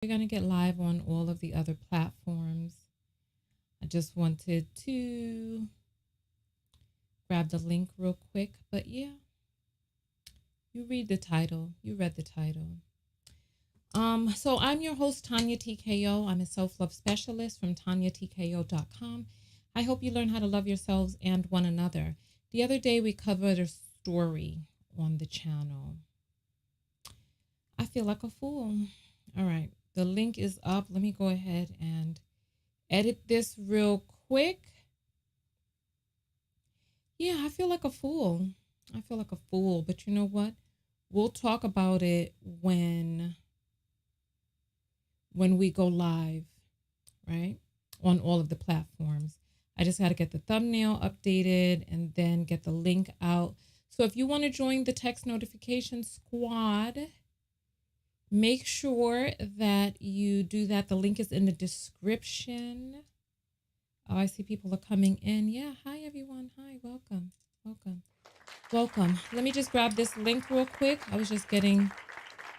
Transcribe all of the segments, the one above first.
We're going to get live on all of the other platforms. I just wanted to grab the link real quick. But yeah, you read the title. You read the title. So I'm your host, Tonya TKO. I'm a self-love specialist from TonyaTKO.com. I hope you learn how to love yourselves and one another. The other day we covered a story on the channel. I feel like a fool. All right. The link is up. Let me go ahead and edit this real quick. Yeah, I feel like a fool. I feel like a fool. But you know what? We'll talk about it when we go live, right? On all of the platforms. I just got to get the thumbnail updated and then get the link out. So if you want to join the text notification squad, make sure that you do that. The link is in the description. Oh, I see people are coming in. Yeah. Hi, everyone. Hi. Welcome. Welcome. Welcome. Let me just grab this link real quick. I was just getting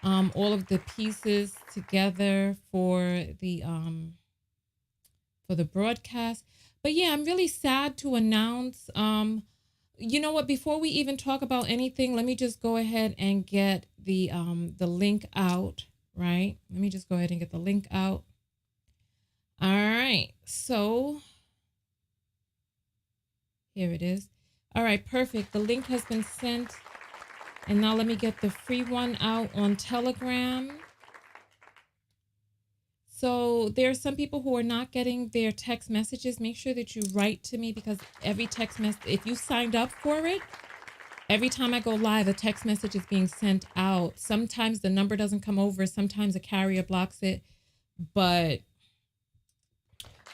all of the pieces together for the broadcast. But yeah, I'm really sad to announce you know what, before we even talk about anything, let me just go ahead and get the link out, right? Let me just go ahead and get the link out. All right, so here it is. All right, perfect. The link has been sent. And now let me get the free one out on Telegram. So there are some people who are not getting their text messages. Make sure that you write to me, because every text message, if you signed up for it, every time I go live, a text message is being sent out. Sometimes the number doesn't come over. Sometimes a carrier blocks it. But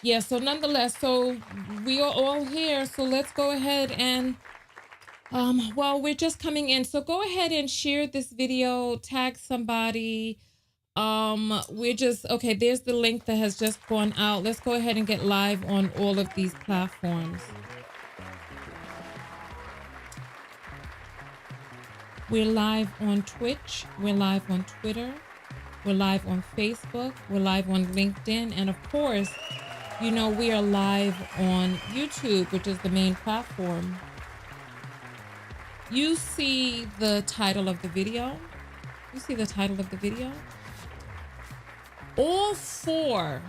yeah, so nonetheless, so we are all here. So let's go ahead and, well, we're just coming in. So go ahead and share this video, tag somebody. We're just, okay, there's the link that has just gone out. Let's go ahead and get live on all of these platforms. We're live on Twitch. We're live on Twitter. We're live on Facebook. We're live on LinkedIn. And of course, you know, we are live on YouTube, which is the main platform. You see the title of the video. You see the title of the video. All four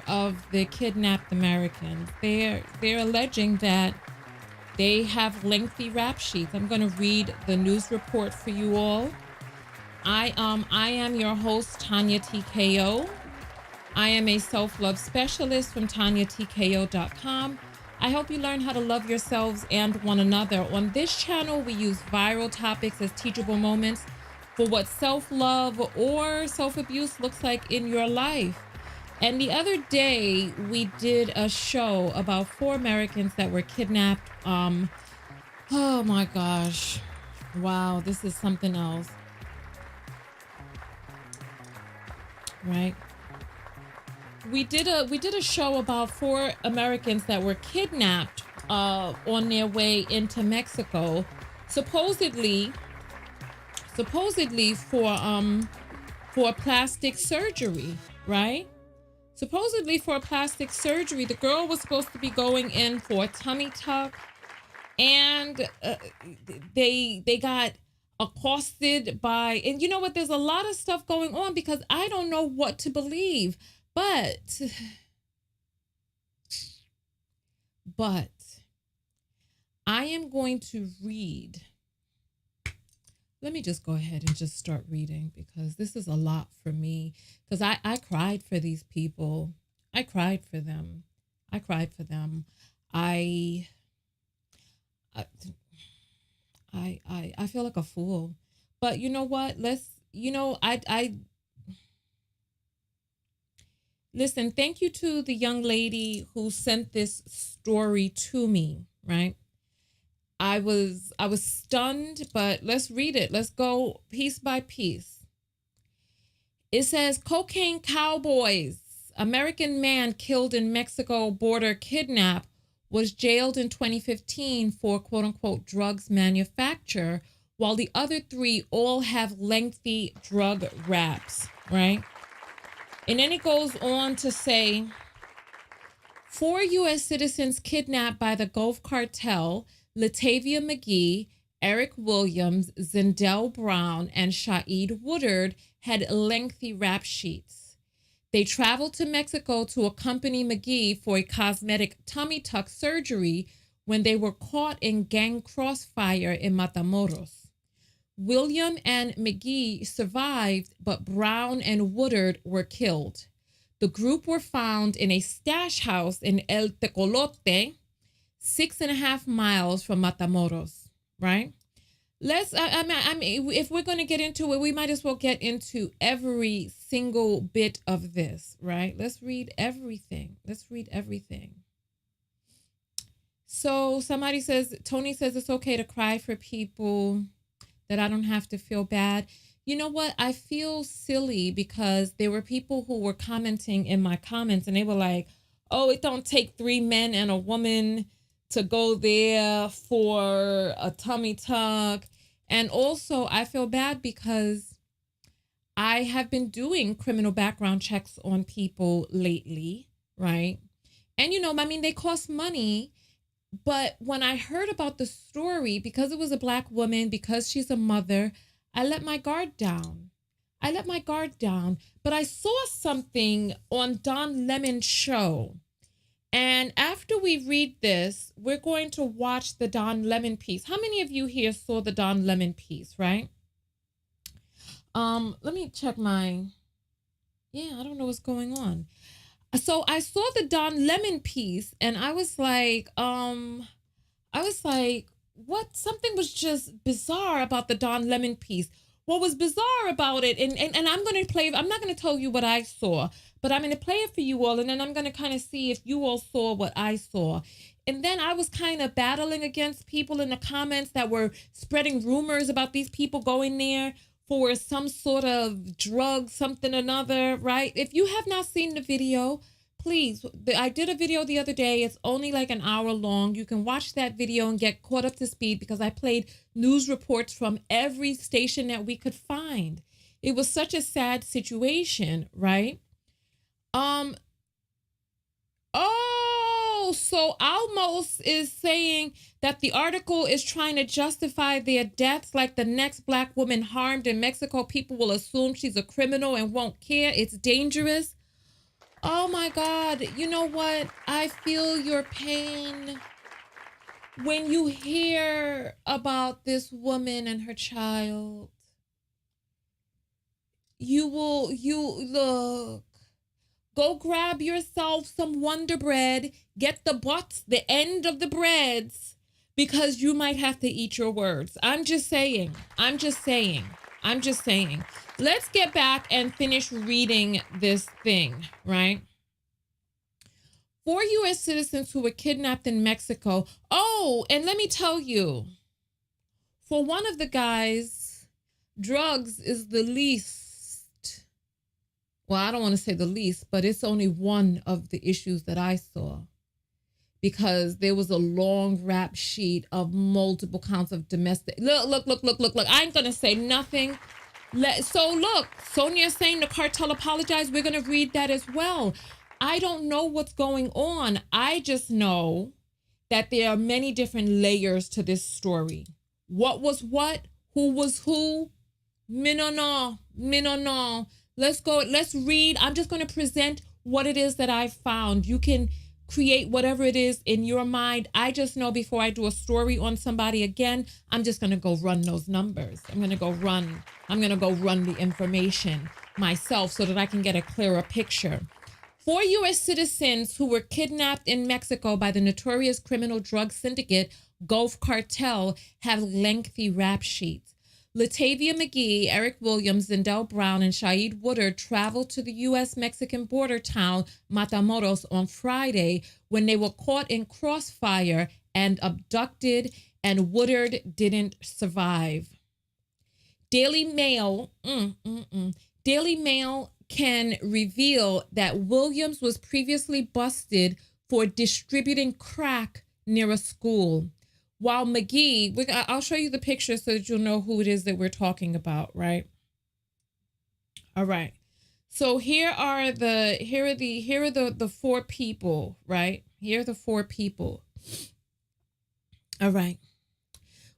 of the kidnapped Americans, they're alleging that they have lengthy rap sheets. I'm going to read the news report for you all. I am your host, Tonya TKO. I am a self-love specialist from TonyaTKO.com. I hope you learn how to love yourselves and one another. On this channel, we use viral topics as teachable moments for what self-love or self-abuse looks like in your life. And the other day, we did a show about 4 Americans that were kidnapped. Oh my gosh. Wow, this is something else. Right? We did a show about 4 Americans that were kidnapped on their way into Mexico, supposedly for plastic surgery, right? Supposedly for plastic surgery. The girl was supposed to be going in for a tummy tuck, and they got accosted by, and you know what, there's a lot of stuff going on, because I don't know what to believe, but I am going to read. Let me just go ahead and just start reading, because this is a lot for me, because I cried for these people. I cried for them. I cried for them. I feel like a fool. But you know what? Listen, thank you to the young lady who sent this story to me, right? I was stunned, but let's read it. Let's go piece by piece. It says, cocaine cowboys. American man killed in Mexico border kidnap was jailed in 2015 for quote unquote drugs manufacture while the other three all have lengthy drug raps, right? And then it goes on to say, 4 U.S. citizens kidnapped by the Gulf Cartel, Latavia McGee, Eric Williams, Zindell Brown, and Shaeed Woodard, had lengthy rap sheets. They traveled to Mexico to accompany McGee for a cosmetic tummy tuck surgery when they were caught in gang crossfire in Matamoros. William and McGee survived, but Brown and Woodard were killed. The group were found in a stash house in El Tecolote, 6.5 miles from Matamoros, right? I mean, if we're going to get into it, we might as well get into every single bit of this, right? Let's read everything. So somebody says, Tony says it's okay to cry for people, that I don't have to feel bad. You know what? I feel silly because there were people who were commenting in my comments and they were like, oh, it don't take 3 men and a woman to go there for a tummy tuck. And also I feel bad because I have been doing criminal background checks on people lately, right? And, you know, I mean, they cost money. But when I heard about the story, because it was a Black woman, because she's a mother, I let my guard down. But I saw something on Don Lemon's show. And after we read this, we're going to watch the Don Lemon piece. How many of you here saw the Don Lemon piece, right? Let me check I don't know what's going on. So I saw the Don Lemon piece and I was like, what? Something was just bizarre about the Don Lemon piece. What was bizarre about it, and I'm going to play, I'm not going to tell you what I saw, but I'm going to play it for you all, and then I'm going to kind of see if you all saw what I saw. And then I was kind of battling against people in the comments that were spreading rumors about these people going there for some sort of drug, something or another, right? If you have not seen the video, please, I did a video the other day. It's only like an hour long. You can watch that video and get caught up to speed because I played news reports from every station that we could find. It was such a sad situation, right? So Almos is saying that the article is trying to justify their deaths like the next Black woman harmed in Mexico. People will assume she's a criminal and won't care. It's dangerous. Oh my God. You know what? I feel your pain when you hear about this woman and her child. You look. Go grab yourself some Wonder Bread. Get the butts, the end of the breads, because you might have to eat your words. I'm just saying. Let's get back and finish reading this thing, right? 4 U.S. citizens who were kidnapped in Mexico. Oh, and let me tell you, for one of the guys, drugs is the least. Well, I don't want to say the least, but it's only one of the issues that I saw, because there was a long rap sheet of multiple counts of domestic. Look. I ain't going to say nothing. So look, Sonia's saying the cartel apologized. We're going to read that as well. I don't know what's going on. I just know that there are many different layers to this story. What was what? Who was who? Me no know. Let's go. Let's read. I'm just going to present what it is that I found. You can create whatever it is in your mind. I just know before I do a story on somebody again, I'm just going to go run those numbers. I'm going to go run the information myself so that I can get a clearer picture. 4 U.S. citizens who were kidnapped in Mexico by the notorious criminal drug syndicate Gulf Cartel have lengthy rap sheets. Latavia McGee, Eric Williams, Zindell Brown, and Shaeed Woodard traveled to the U.S.-Mexican border town Matamoros on Friday when they were caught in crossfire and abducted, and Woodard didn't survive. Daily Mail can reveal that Williams was previously busted for distributing crack near a school. while McGee, I'll show you the picture so that you'll know who it is that we're talking about, right? All right. So here are the four people, right? Here are the four people. All right.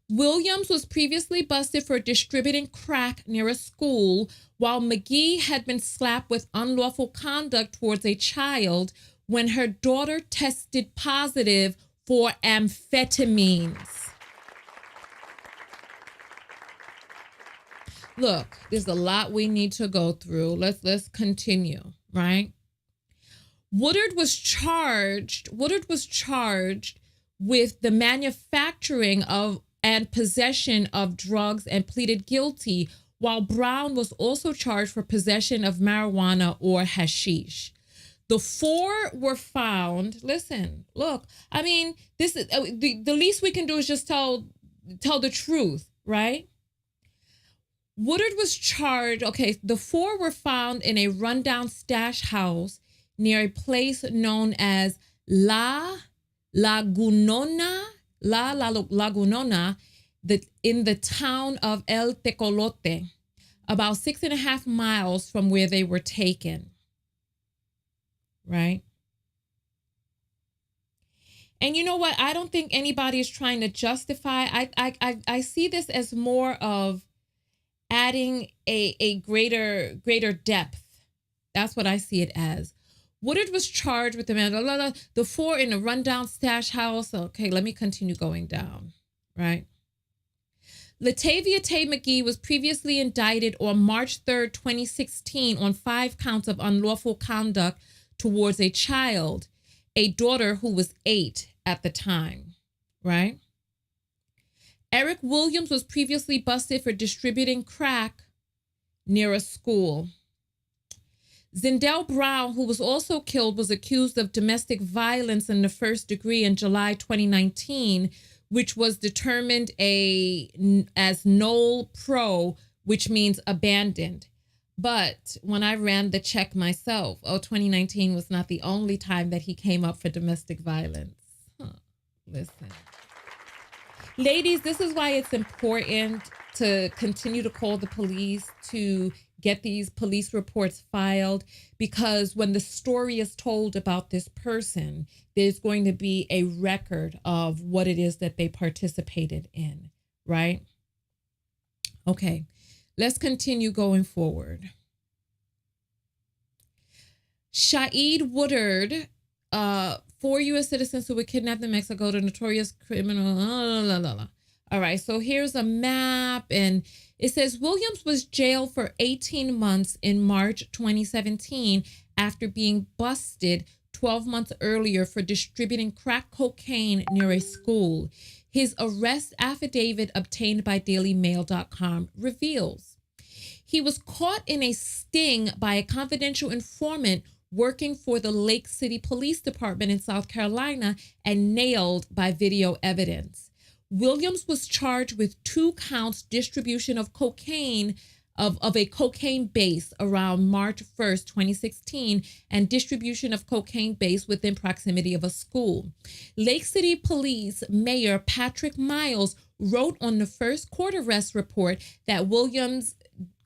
Williams was previously busted for distributing crack near a school, while McGee had been slapped with unlawful conduct towards a child when her daughter tested positive for amphetamines. Look, there's a lot we need to go through. Let's continue, right? Woodard was charged with the manufacturing of and possession of drugs and pleaded guilty, while Brown was also charged for possession of marijuana or hashish. The four were found. Listen, look, I mean, this is the least we can do is just tell the truth, right? Woodard was charged. Okay, the four were found in a rundown stash house near a place known as La Lagunona, in the town of El Tecolote, about 6.5 miles from where they were taken. Right? And you know what? I don't think anybody is trying to justify. I see this as more of adding a greater depth. That's what I see it as. Woodard was charged with the four in a rundown stash house. Okay, let me continue going down, right? Latavia Tay McGee was previously indicted on March 3rd, 2016 on 5 counts of unlawful conduct towards a child, a daughter who was 8 at the time, right? Eric Williams was previously busted for distributing crack near a school. Zindell Brown, who was also killed, was accused of domestic violence in the 1st degree in July 2019, which was determined as null pro, which means abandoned. But when I ran the check myself, 2019 was not the only time that he came up for domestic violence. Listen. Ladies, this is why it's important to continue to call the police, to get these police reports filed, because when the story is told about this person, there's going to be a record of what it is that they participated in, right? Okay, let's continue going forward. Shaeed Woodard, 4 U.S. citizens who were kidnapped in Mexico, the notorious criminal. All right, so here's a map, and it says Williams was jailed for 18 months in March 2017 after being busted 12 months earlier for distributing crack cocaine near a school. His arrest affidavit obtained by DailyMail.com reveals he was caught in a sting by a confidential informant working for the Lake City Police Department in South Carolina and nailed by video evidence. Williams was charged with 2 counts distribution of cocaine, of a cocaine base around March 1st, 2016, and distribution of cocaine base within proximity of a school. Lake City Police Mayor Patrick Miles wrote on the first court arrest report that Williams,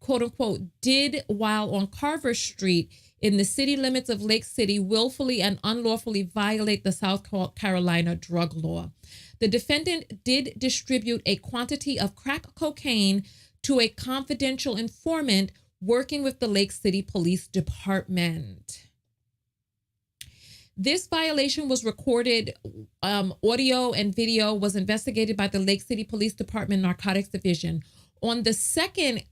quote unquote, did while on Carver Street in the city limits of Lake City willfully and unlawfully violate the South Carolina drug law. The defendant did distribute a quantity of crack cocaine to a confidential informant working with the Lake City Police Department. This violation was recorded, audio and video was investigated by the Lake City Police Department Narcotics Division. On the second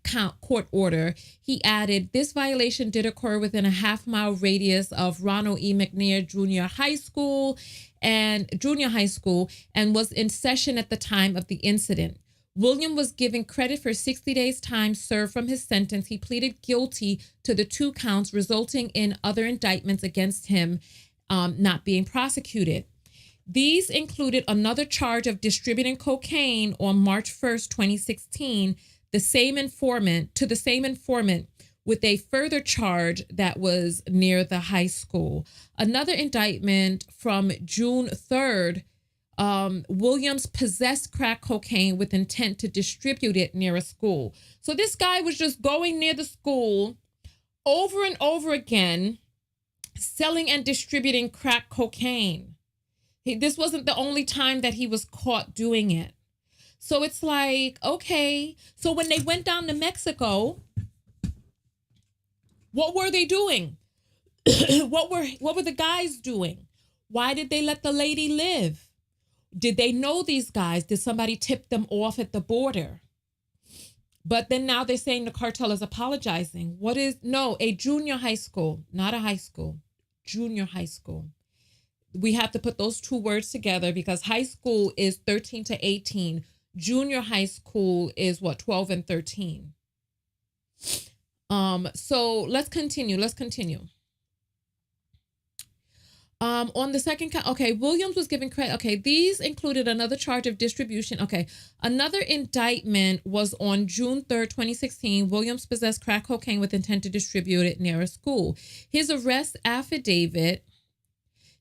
court order, he added, this violation did occur within a half-mile radius of Ronald E. McNair Junior High School and was in session at the time of the incident. William was given credit for 60 days' time served from his sentence. He pleaded guilty to the 2 counts, resulting in other indictments against him not being prosecuted. These included another charge of distributing cocaine on March 1st, 2016, to the same informant with a further charge that was near the high school. Another indictment from June 3rd Williams possessed crack cocaine with intent to distribute it near a school. So this guy was just going near the school over and over again, selling and distributing crack cocaine. This wasn't the only time that he was caught doing it. So it's like, okay. So when they went down to Mexico, what were they doing? What were the guys doing? Why did they let the lady live? Did they know these guys? Did somebody tip them off at the border? But then now they're saying the cartel is apologizing. A junior high school, not a high school, junior high school. We have to put those two words together because high school is 13 to 18. Junior high school is 12 and 13. So let's continue. On the second count, okay, Williams was given credit. Okay, these included another charge of distribution. Okay, another indictment was on June 3rd, 2016. Williams possessed crack cocaine with intent to distribute it near a school. His arrest affidavit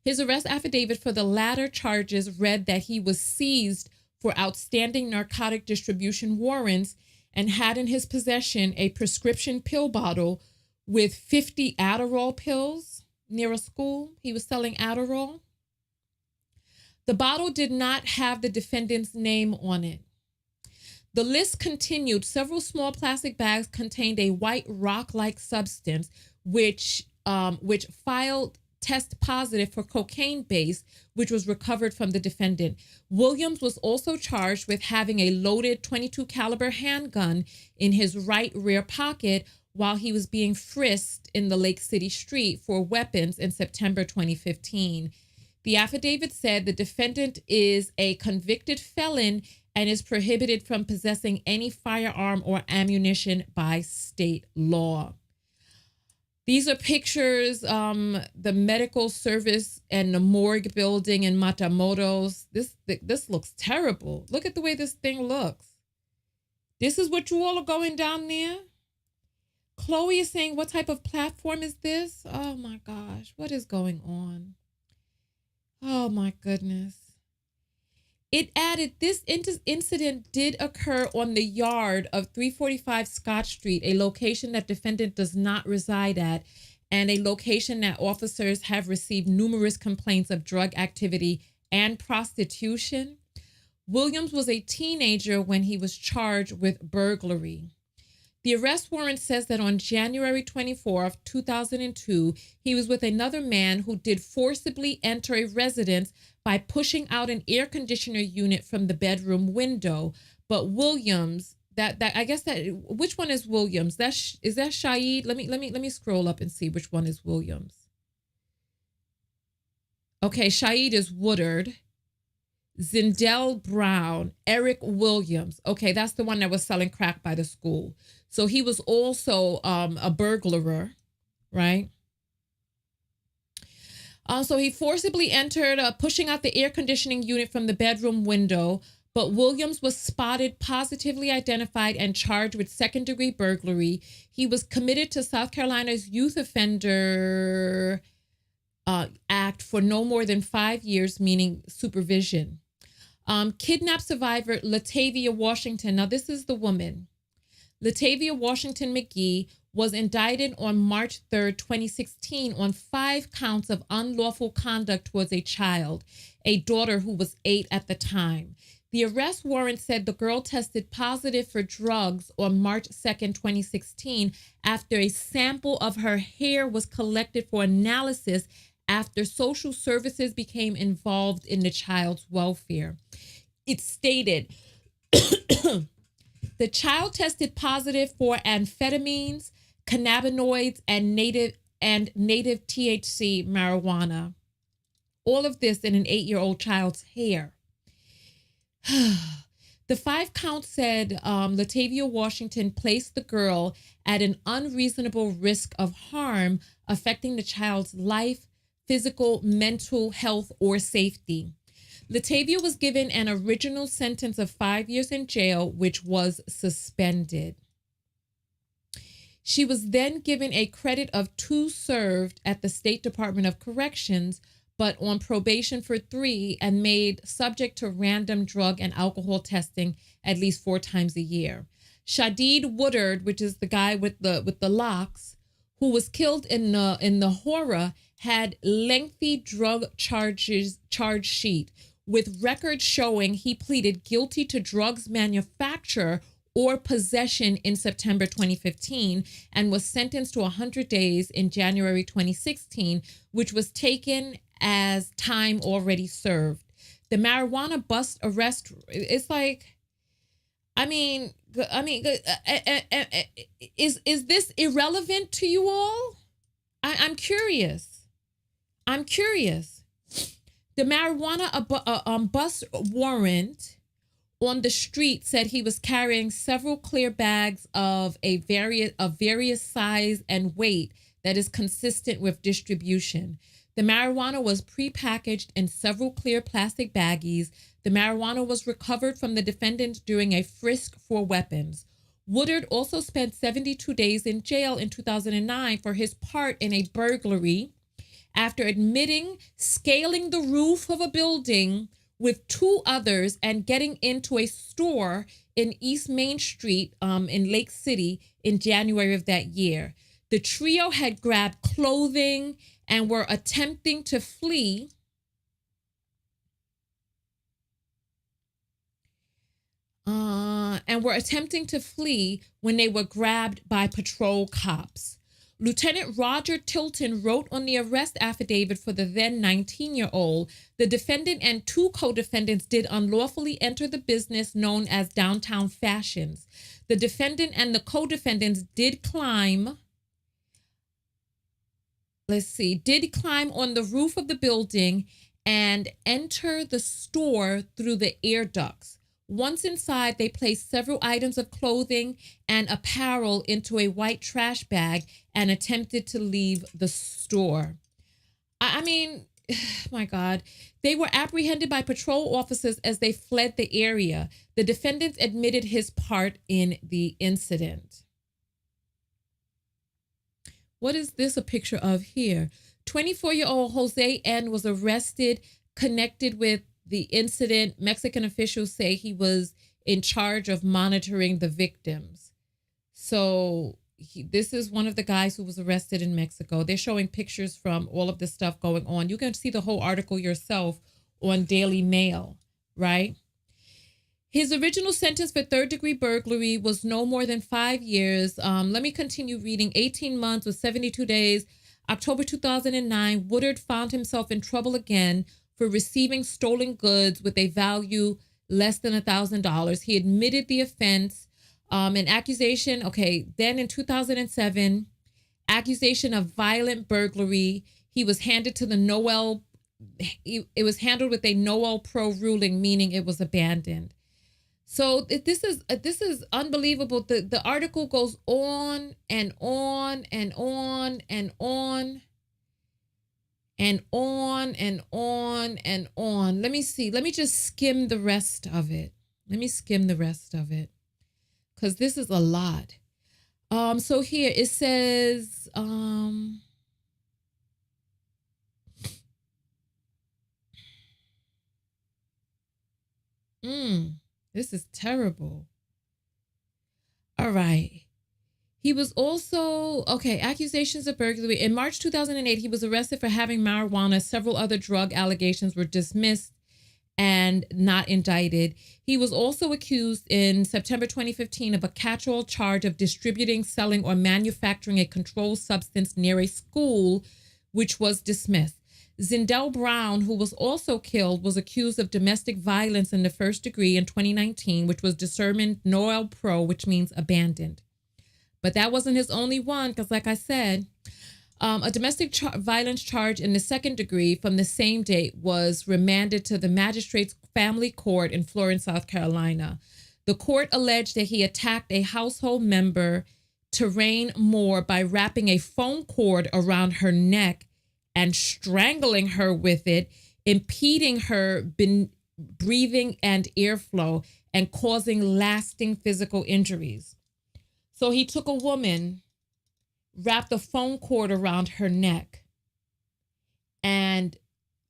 for the latter charges read that he was seized for outstanding narcotic distribution warrants and had in his possession a prescription pill bottle with 50 Adderall pills near a school. He was selling Adderall. The bottle did not have the defendant's name on it. The list continued. Several small plastic bags contained a white rock-like substance, which filed test positive for cocaine base, which was recovered from the defendant. Williams was also charged with having a loaded .22 caliber handgun in his right rear pocket while he was being frisked in the Lake City street for weapons in September 2015. The affidavit said the defendant is a convicted felon and is prohibited from possessing any firearm or ammunition by state law. These are pictures, the medical service and the morgue building in Matamoros. This looks terrible. Look at the way this thing looks. This is what you all are going down there? Chloe is saying, what type of platform is this? Oh my gosh, what is going on? Oh my goodness. It added, this incident did occur on the yard of 345 Scott Street, a location that defendant does not reside at, and a location that officers have received numerous complaints of drug activity and prostitution. Williams was a teenager when he was charged with burglary. The arrest warrant says that on January 24th, 2002, he was with another man who did forcibly enter a residence by pushing out an air conditioner unit from the bedroom window. But Williams, which one is Williams? Is that Shaeed? Let me scroll up and see which one is Williams. Okay, Shaeed is Woodard. Zindell Brown, Eric Williams. Okay, that's the one that was selling crack by the school. So he was also a burglar, right? So he forcibly entered, pushing out the air conditioning unit from the bedroom window, but Williams was spotted, positively identified, and charged with second-degree burglary. He was committed to South Carolina's Youth Offender Act for no more than 5 years, meaning supervision. Kidnap survivor Latavia Washington. Now, this is the woman. Latavia Washington McGee was indicted on March 3rd, 2016 on 5 counts of unlawful conduct towards a child, a daughter who was 8 at the time. The arrest warrant said the girl tested positive for drugs on March 2nd, 2016, after a sample of her hair was collected for analysis after social services became involved in the child's welfare. It stated, the child tested positive for amphetamines, cannabinoids, and native THC marijuana. All of this in an 8-year-old child's hair. The 5 counts said Latavia Washington placed the girl at an unreasonable risk of harm affecting the child's life, physical, mental health, or safety. Latavia was given an original sentence of 5 years in jail, which was suspended. She was then given a credit of 2 served at the State Department of Corrections, but on probation for 3 and made subject to random drug and alcohol testing at least 4 times a year. Shaeed Woodard, which is the guy with the locks, who was killed in the horror, had lengthy drug charge sheet with records showing he pleaded guilty to drugs manufacture or possession in September 2015 and was sentenced to 100 days in January 2016, which was taken as time already served. The marijuana bust arrest, it's like, is this irrelevant to you all? I'm curious. The marijuana bust warrant on the street said he was carrying several clear bags of various size and weight that is consistent with distribution. The marijuana was prepackaged in several clear plastic baggies. The marijuana was recovered from the defendant during a frisk for weapons. Woodard also spent 72 days in jail in 2009 for his part in a burglary after admitting scaling the roof of a building with 2 others and getting into a store in East Main Street in Lake City in January of that year. The trio had grabbed clothing and were attempting to flee. When they were grabbed by patrol cops. Lieutenant Roger Tilton wrote on the arrest affidavit for the then 19-year-old, the defendant and 2 co-defendants did unlawfully enter the business known as Downtown Fashions. The defendant and the co-defendants did climb on the roof of the building and enter the store through the air ducts. Once inside, they placed several items of clothing and apparel into a white trash bag and attempted to leave the store. My God. They were apprehended by patrol officers as they fled the area. The defendant admitted his part in the incident. What is this a picture of here? 24-year-old Jose N. was arrested connected with the incident. Mexican officials say he was in charge of monitoring the victims. So this is one of the guys who was arrested in Mexico. They're showing pictures from all of this stuff going on. You can see the whole article yourself on Daily Mail, right? His original sentence for 3rd-degree burglary was no more than 5 years. Let me continue reading. 18 months with 72 days. October 2009, Woodard found himself in trouble again for receiving stolen goods with a value less than $1,000. He admitted the offense. An accusation, then in 2007, accusation of violent burglary. He was handed to the it was handled with a Noel Pro ruling, meaning it was abandoned. So this is unbelievable. The article goes on and on and on and on and on and on and on. Let me see. Let me just skim the rest of it. Because this is a lot. So here it says, this is terrible. All right. He was also, accusations of burglary. In March 2008, he was arrested for having marijuana. Several other drug allegations were dismissed and not indicted. He was also accused in September 2015 of a catch-all charge of distributing, selling, or manufacturing a controlled substance near a school, which was dismissed. Zindell Brown, who was also killed, was accused of domestic violence in the 1st degree in 2019, which was determined Noel Pro, which means abandoned. But that wasn't his only one, because like I said, a domestic violence charge in the 2nd degree from the same date was remanded to the magistrate's family court in Florence, South Carolina. The court alleged that he attacked a household member, Terrain Moore, by wrapping a phone cord around her neck and strangling her with it, impeding her breathing and airflow, and causing lasting physical injuries. So he took a woman, wrapped a phone cord around her neck, and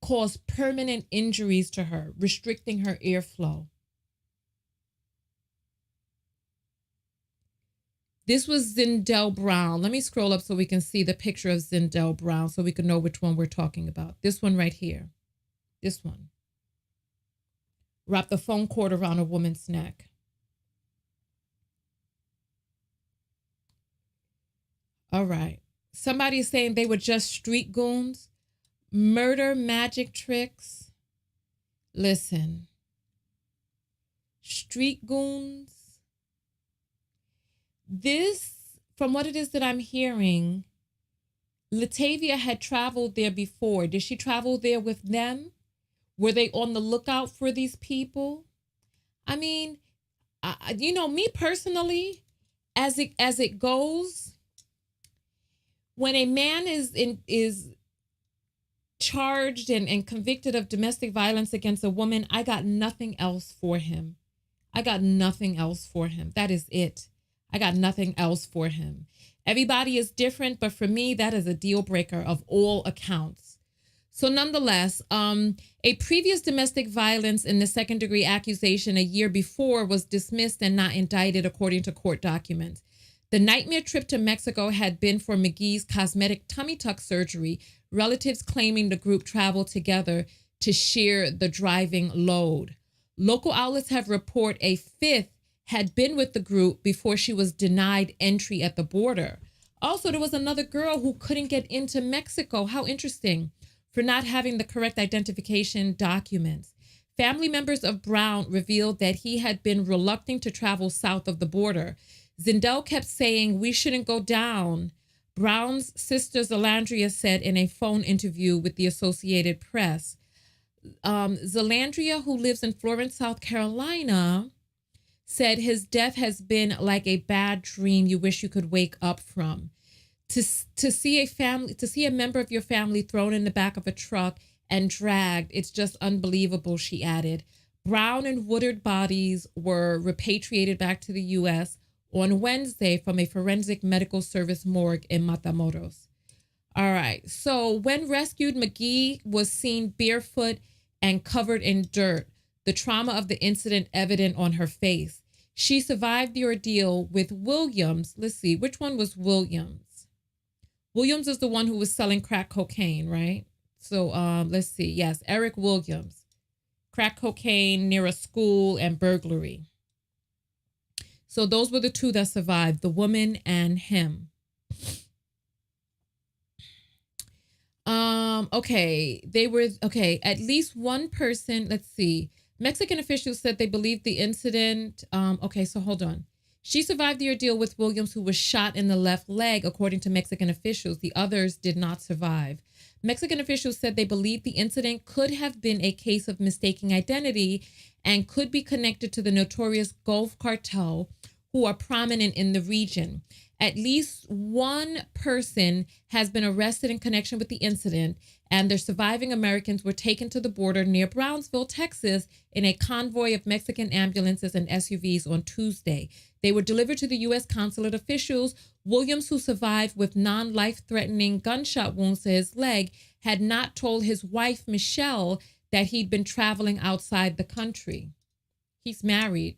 caused permanent injuries to her, restricting her airflow. This was Zindell Brown. Let me scroll up so we can see the picture of Zindell Brown so we can know which one we're talking about. This one right here. This one. Wrap the phone cord around a woman's neck. All right. Somebody is saying they were just street goons. Murder magic tricks. Listen. Street goons. This, from what it is that I'm hearing, Latavia had traveled there before. Did she travel there with them? Were they on the lookout for these people? I mean, me personally, as it goes, when a man is charged and convicted of domestic violence against a woman, I got nothing else for him. I got nothing else for him. That is it. I got nothing else for him. Everybody is different, but for me, that is a deal breaker of all accounts. So nonetheless, a previous domestic violence in the second degree accusation a year before was dismissed and not indicted according to court documents. The nightmare trip to Mexico had been for McGee's cosmetic tummy tuck surgery, relatives claiming the group traveled together to share the driving load. Local outlets have reported a fifth had been with the group before she was denied entry at the border. Also, there was another girl who couldn't get into Mexico. How interesting. For not having the correct identification documents. Family members of Brown revealed that he had been reluctant to travel south of the border. Zindell kept saying, "We shouldn't go down." Brown's sister Zelandria said in a phone interview with the Associated Press. Zelandria, who lives in Florence, South Carolina, said his death has been like a bad dream you wish you could wake up from. To see a member of your family thrown in the back of a truck and dragged, it's just unbelievable, she added. Brown and Woodard bodies were repatriated back to the U.S. on Wednesday from a forensic medical service morgue in Matamoros. All right, so when rescued, McGee was seen barefoot and covered in dirt, the trauma of the incident evident on her face. She survived the ordeal with Williams. Let's see, which one was Williams? Williams is the one who was selling crack cocaine, right? So let's see. Yes, Eric Williams. Crack cocaine near a school and burglary. So those were the two that survived, the woman and him. At least one person, let's see. Mexican officials said they believed the incident. So hold on. She survived the ordeal with Williams, who was shot in the left leg, according to Mexican officials. The others did not survive. Mexican officials said they believed the incident could have been a case of mistaking identity and could be connected to the notorious Gulf cartel, who are prominent in the region. At least one person has been arrested in connection with the incident, and the surviving Americans were taken to the border near Brownsville, Texas, in a convoy of Mexican ambulances and SUVs on Tuesday. They were delivered to the U.S. consulate officials. Williams, who survived with non-life-threatening gunshot wounds to his leg, had not told his wife, Michelle, that he'd been traveling outside the country. He's married.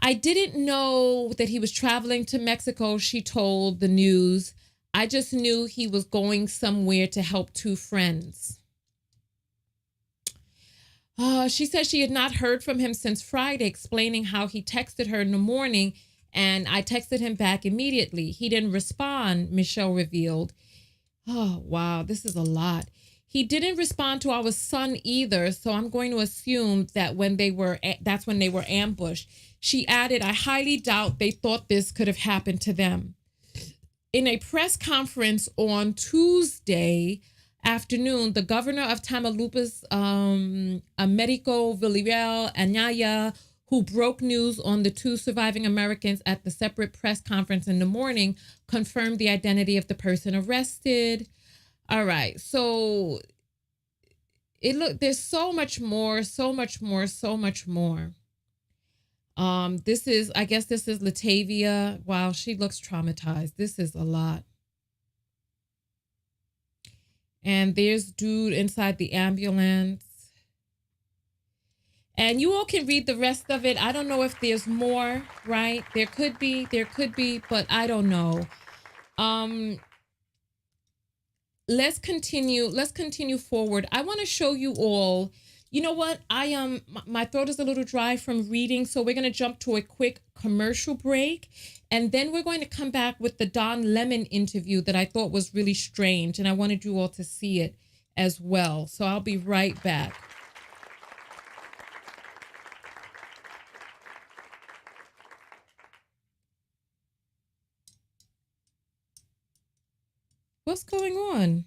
I didn't know that he was traveling to Mexico, she told the news. I just knew he was going somewhere to help two friends. She said she had not heard from him since Friday, explaining how he texted her in the morning, and I texted him back immediately. He didn't respond, Michelle revealed. Oh, wow, this is a lot. He didn't respond to our son either, so I'm going to assume that that's when they were ambushed. She added, I highly doubt they thought this could have happened to them. In a press conference on Tuesday afternoon, the governor of Tamaulipas, Americo Villarreal Anaya, who broke news on the two surviving Americans at the separate press conference in the morning, confirmed the identity of the person arrested. All right, so there's so much more. This is Latavia. Wow, she looks traumatized. This is a lot. And there's dude inside the ambulance. And you all can read the rest of it. I don't know if there's more, right? There could be, but I don't know. Let's continue forward. I want to show you all. You know what? My throat is a little dry from reading, so we're going to jump to a quick commercial break, and then we're going to come back with the Don Lemon interview that I thought was really strange, and I wanted you all to see it as well. So I'll be right back. What's going on?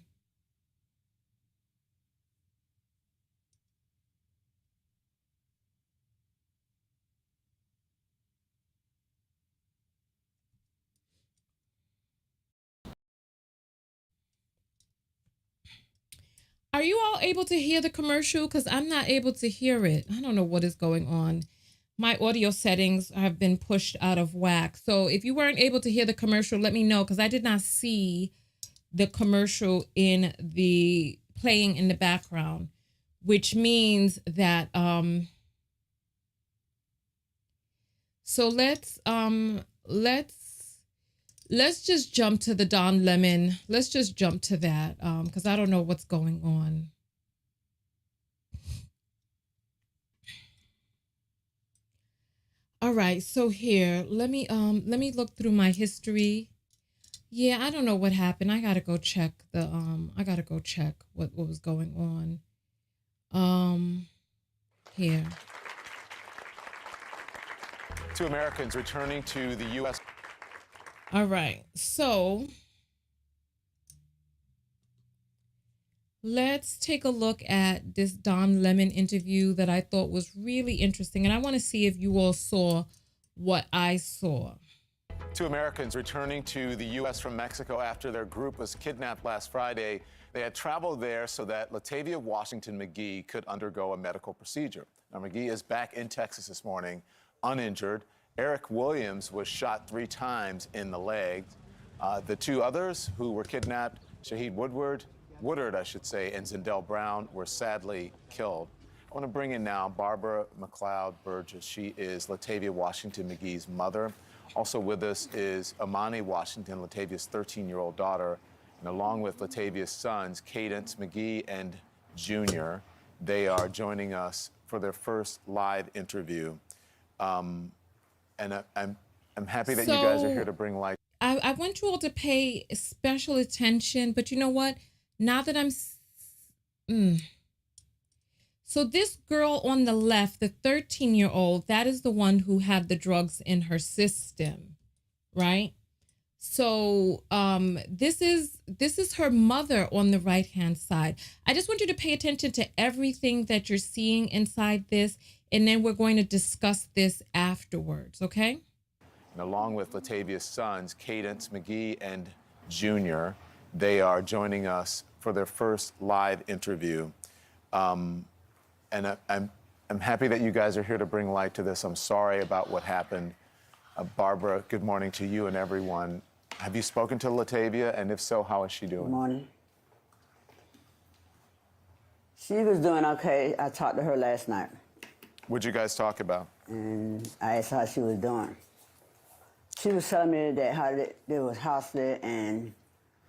Are you all able to hear the commercial? Because I'm not able to hear it. I don't know what is going on. My audio settings have been pushed out of whack. So if you weren't able to hear the commercial, let me know, because I did not see the commercial in the playing in the background, which means that so let's just jump to the Don Lemon. Let's just jump to that because I don't know what's going on. All right, so here, let me look through my history. Yeah, I don't know what happened. I gotta go check what was going on. Here. 2 Americans returning to the U.S. All right, so let's take a look at this Don Lemon interview that I thought was really interesting, and I want to see if you all saw what I saw. 2 Americans returning to the U.S. from Mexico after their group was kidnapped last Friday. They had traveled there so that Latavia Washington McGee could undergo a medical procedure. Now, McGee is back in Texas this morning, uninjured. Eric Williams was shot 3 times in the leg. The 2 others who were kidnapped, Shaeed Woodard, I should say, and Zindell Brown, were sadly killed. I want to bring in now Barbara McLeod Burgess. She is Latavia Washington McGee's mother. Also with us is Amani Washington, Latavia's 13-year-old daughter, and along with Latavia's sons, Cadence McGee and Junior. They are joining us for their first live interview. And I'm happy that you guys are here to bring light. I want you all to pay special attention, but you know what? Now that So this girl on the left, the 13-year-old, that is the one who had the drugs in her system, right? So this is her mother on the right-hand side. I just want you to pay attention to everything that you're seeing inside this, and then we're going to discuss this afterwards, okay? And along with Latavia's sons, Cadence McGee and Junior, they are joining us for their first live interview. And I'm happy that you guys are here to bring light to this. I'm sorry about what happened. Barbara, good morning to you and everyone. Have you spoken to Latavia? And if so, how is she doing? Good morning. She was doing okay. I talked to her last night. What'd you guys talk about? And I asked her how she was doing. She was telling me that how they was hostile and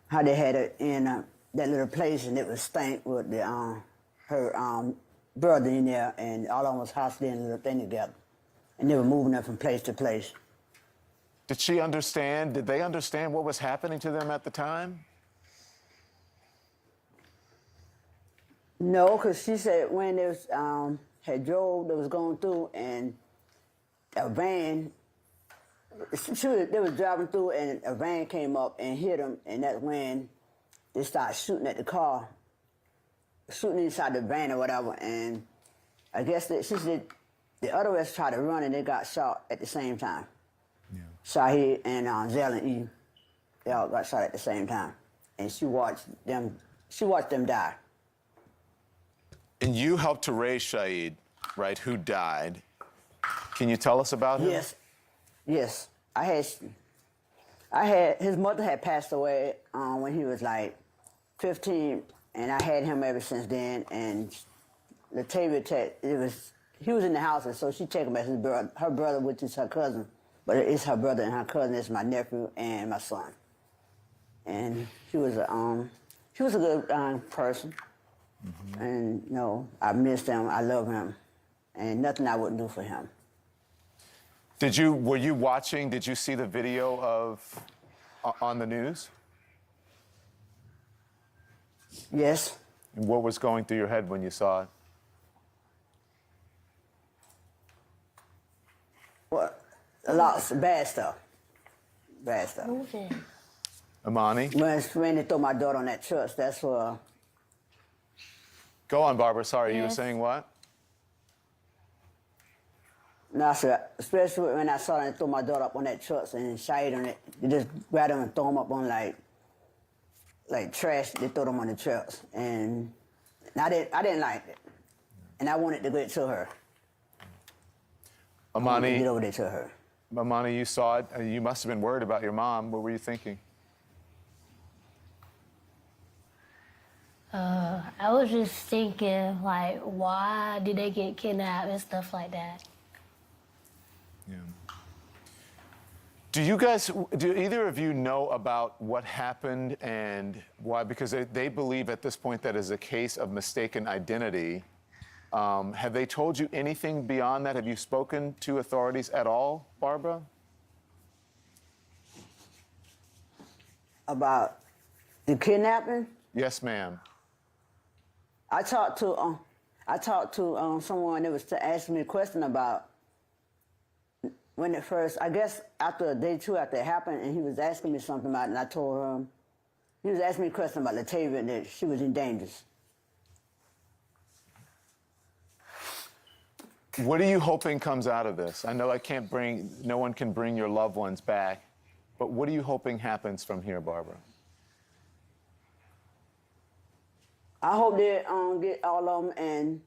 how they had it in that little place and it was stank with the, her brother in there and all of them was hostile in a little thing together. And they were moving them from place to place. Did she understand? Did they understand what was happening to them at the time? No, because she said when they was, had drove, they was going through and a van, they was driving through and a van came up and hit them, and that's when they started shooting at the car, shooting inside the van or whatever, and I guess she said the other ones tried to run and they got shot at the same time. Yeah. Shaeed and Zindell and Eve, they all got shot at the same time, and she watched them die. And you helped to raise Shaeed, right, who died. Can you tell us about him? Yes. I had his mother had passed away when he was like 15 And I had him ever since then. And Latavia, he was in the house, and so she checked him as his brother, her brother, which is her cousin. But it's her brother, and her cousin is my nephew and my son. And she was a good person. Mm-hmm. And you know, I miss him. I love him, and nothing I wouldn't do for him. Were you watching? Did you see the video on the news? Yes. And what was going through your head when you saw it? What? A lot of bad stuff. Bad stuff. Okay. Amani? When they throw my daughter on that church, that's where. Go on, Barbara. Sorry, Yes. you were saying what? No, sir. Especially when I saw them throw my daughter up on that truck and Shaeed on it, they just grab them and throw them up on like trash. They throw them on the trucks, and I didn't like it, and I wanted to get to her. Amani, get over there to her. Amani, you saw it. You must have been worried about your mom. What were you thinking? I was just thinking, like, why did they get kidnapped and stuff like that? Yeah. Do either of you know about what happened and why? Because they believe at this point that is a case of mistaken identity. Have they told you anything beyond that? Have you spoken to authorities at all, Barbara? About the kidnapping? Yes, ma'am. I talked to someone that was asking me a question about when it first, I guess after a day or two after it happened, and he was asking me something about it, and I told him, he was asking me a question about Latavia and that she was in danger. What are you hoping comes out of this? I know no one can bring your loved ones back, but what are you hoping happens from here, Barbara? I hope they get all of them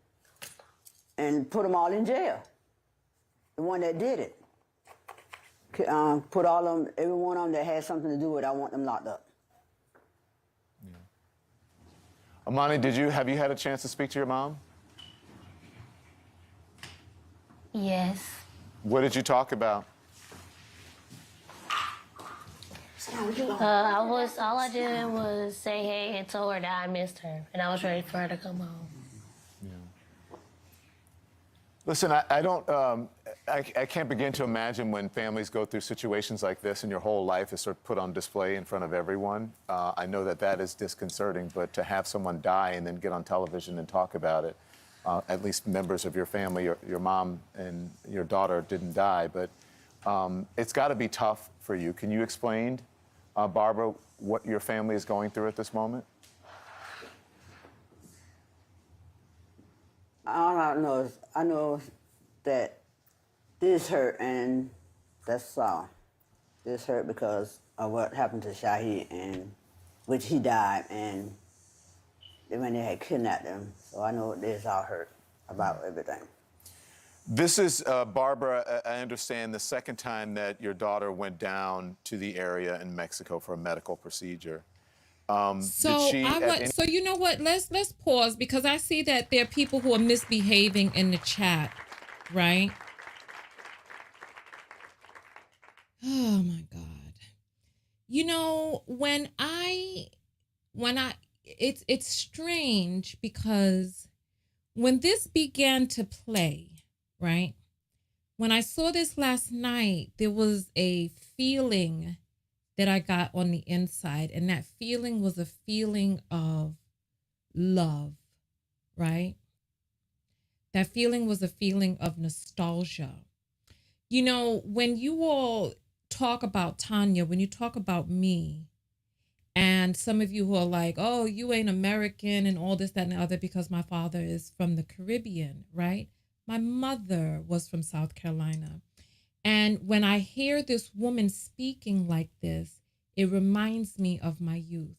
and put them all in jail. The one that did it. Put all of them, every one of them that had something to do with it, I want them locked up. Yeah. Amani, have you had a chance to speak to your mom? Yes. What did you talk about? All I did was say hey and told her that I missed her, and I was ready for her to come home. Yeah. Listen, I can't begin to imagine when families go through situations like this and your whole life is sort of put on display in front of everyone. I know that is disconcerting, but to have someone die and then get on television and talk about it, at least members of your family, your mom and your daughter didn't die, but it's got to be tough for you. Can you explain, Barbara, what your family is going through at this moment? All I know is I know that this hurt, and that's all. This hurt because of what happened to Shaeed, and which he died, and when they had kidnapped him. So I know this all hurt about everything. This is, Barbara, I understand the second time that your daughter went down to the area in Mexico for a medical procedure. So you know what? Let's pause because I see that there are people who are misbehaving in the chat, right? Oh my God. You know, it's strange because when this began to play, right? When I saw this last night, there was a feeling that I got on the inside, and that feeling was a feeling of love, right? That feeling was a feeling of nostalgia. You know, when you all talk about Tonya, when you talk about me, and some of you who are like, oh, you ain't American and all this, that, and the other because my father is from the Caribbean, right? My mother was from South Carolina. And when I hear this woman speaking like this, it reminds me of my youth.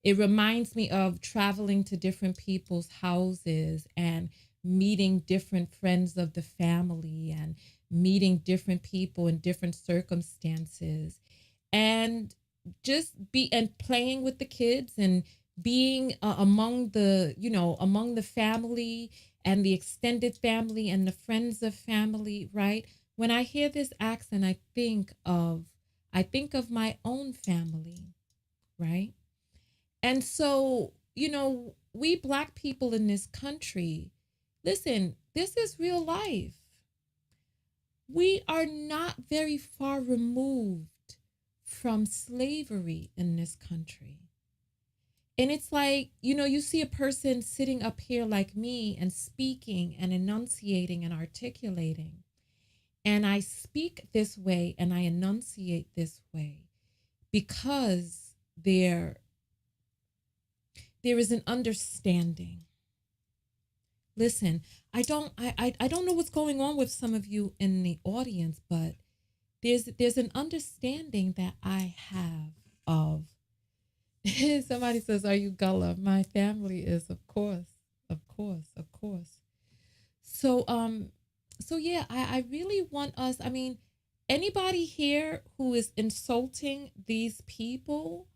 It reminds me of traveling to different people's houses and meeting different friends of the family and meeting different people in different circumstances and playing with the kids and being among the, among the family and the extended family and the friends of family, right? When I hear this accent, I think of my own family, right? And so, we Black people in this country, listen, this is real life. We are not very far removed from slavery in this country. And it's like, you see a person sitting up here like me and speaking and enunciating and articulating. And I speak this way and I enunciate this way because there is an understanding. Listen, I don't know what's going on with some of you in the audience, but there's an understanding that I have of somebody says, "Are you Gullah?" My family is, of course, of course, of course. So yeah, I really want us, I mean, anybody here who is insulting these people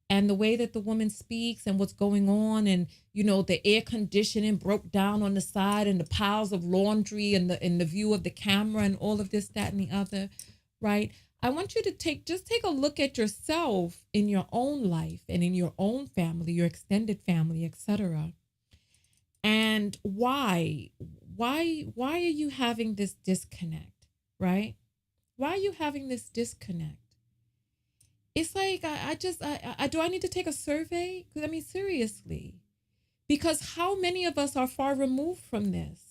and the way that the woman speaks and what's going on, and the air conditioning broke down on the side and the piles of laundry and the view of the camera and all of this, that, and the other, right? I want you to take a look at yourself in your own life and in your own family, your extended family, etc. And why are you having this disconnect, right? Why are you having this disconnect? It's like, do I need to take a survey? Because I mean, seriously, because how many of us are far removed from this?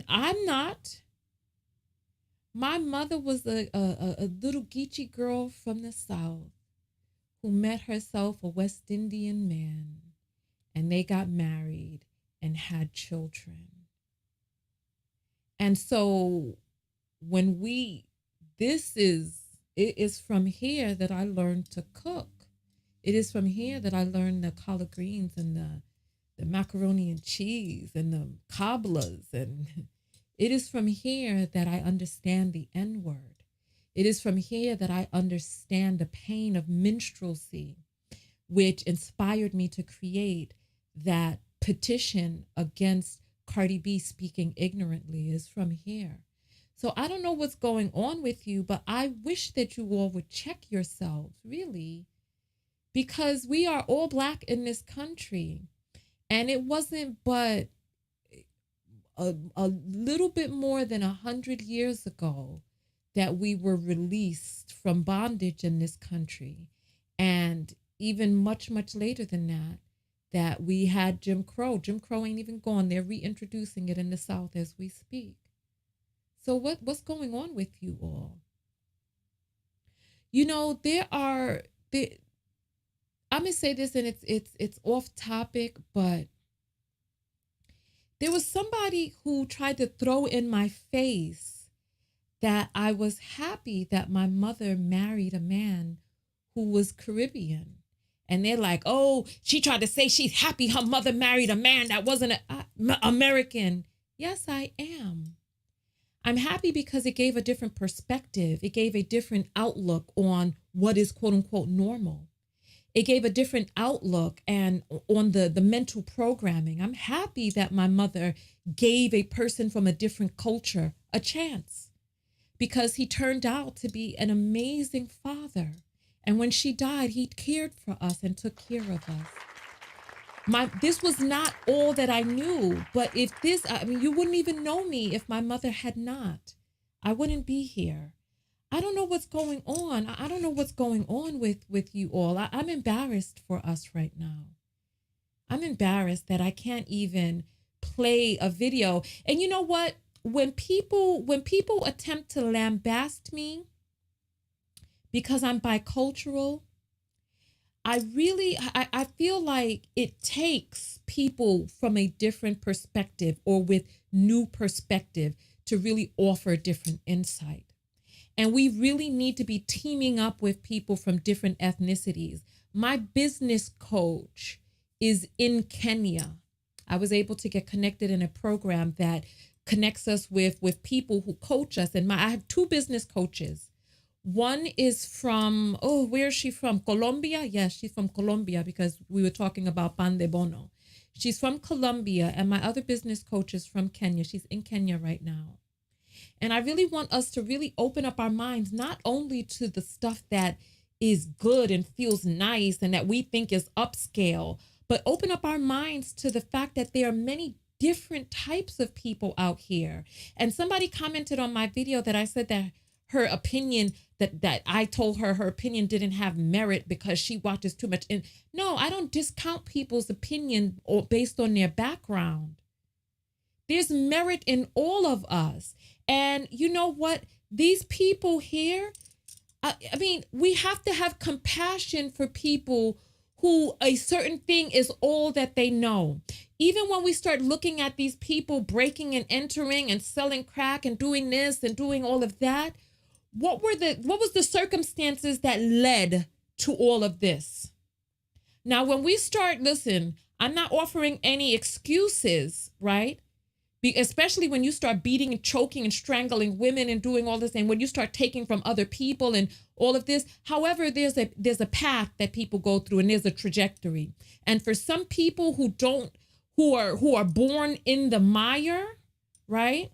I'm not. My mother was a little Geechee girl from the South who met herself a West Indian man, and they got married and had children. And so it is from here that I learned to cook. It is from here that I learned the collard greens and the macaroni and cheese and the cobblers. And it is from here that I understand the N-word. It is from here that I understand the pain of minstrelsy, which inspired me to create that petition against Cardi B speaking ignorantly. Is from here. So I don't know what's going on with you, but I wish that you all would check yourselves, really, because we are all Black in this country. And it wasn't but a little bit more than 100 years ago that we were released from bondage in this country. And even much, much later than that we had Jim Crow. Jim Crow ain't even gone. They're reintroducing it in the South as we speak. So what's going on with you all? I'm gonna say this, and it's off topic, but there was somebody who tried to throw in my face that I was happy that my mother married a man who was Caribbean. And they're like, oh, she tried to say she's happy her mother married a man that wasn't American. Yes, I am. I'm happy because it gave a different perspective. It gave a different outlook on what is quote unquote normal. It gave a different outlook and on the mental programming. I'm happy that my mother gave a person from a different culture a chance, because he turned out to be an amazing father. And when she died, he cared for us and took care of us. This was not all that I knew, but you wouldn't even know me if my mother had not. I wouldn't be here. I don't know what's going on. I don't know what's going on with you all. I'm embarrassed for us right now. I'm embarrassed that I can't even play a video. And you know what? When people attempt to lambaste me because I'm bicultural, I feel like it takes people from a different perspective or with new perspective to really offer different insight. And we really need to be teaming up with people from different ethnicities. My business coach is in Kenya. I was able to get connected in a program that connects us with people who coach us. And I have two business coaches. One is from, oh, where is she from? Colombia? Yes, she's from Colombia because we were talking about pan de bono. She's from Colombia, and my other business coach is from Kenya. She's in Kenya right now. And I really want us to really open up our minds, not only to the stuff that is good and feels nice and that we think is upscale, but open up our minds to the fact that there are many different types of people out here. And somebody commented on my video that I said that her opinion, that I told her opinion didn't have merit because she watches too much. And no, I don't discount people's opinion or based on their background. There's merit in all of us. And you know what? These people here, I mean, we have to have compassion for people who a certain thing is all that they know. Even when we start looking at these people breaking and entering and selling crack and doing this and doing all of that, what was the circumstances that led to all of this? Now, when we start, listen, I'm not offering any excuses, right? Especially when you start beating and choking and strangling women and doing all this, and when you start taking from other people and all of this. However, there's a path that people go through, and there's a trajectory. And for some people who are born in the mire, right?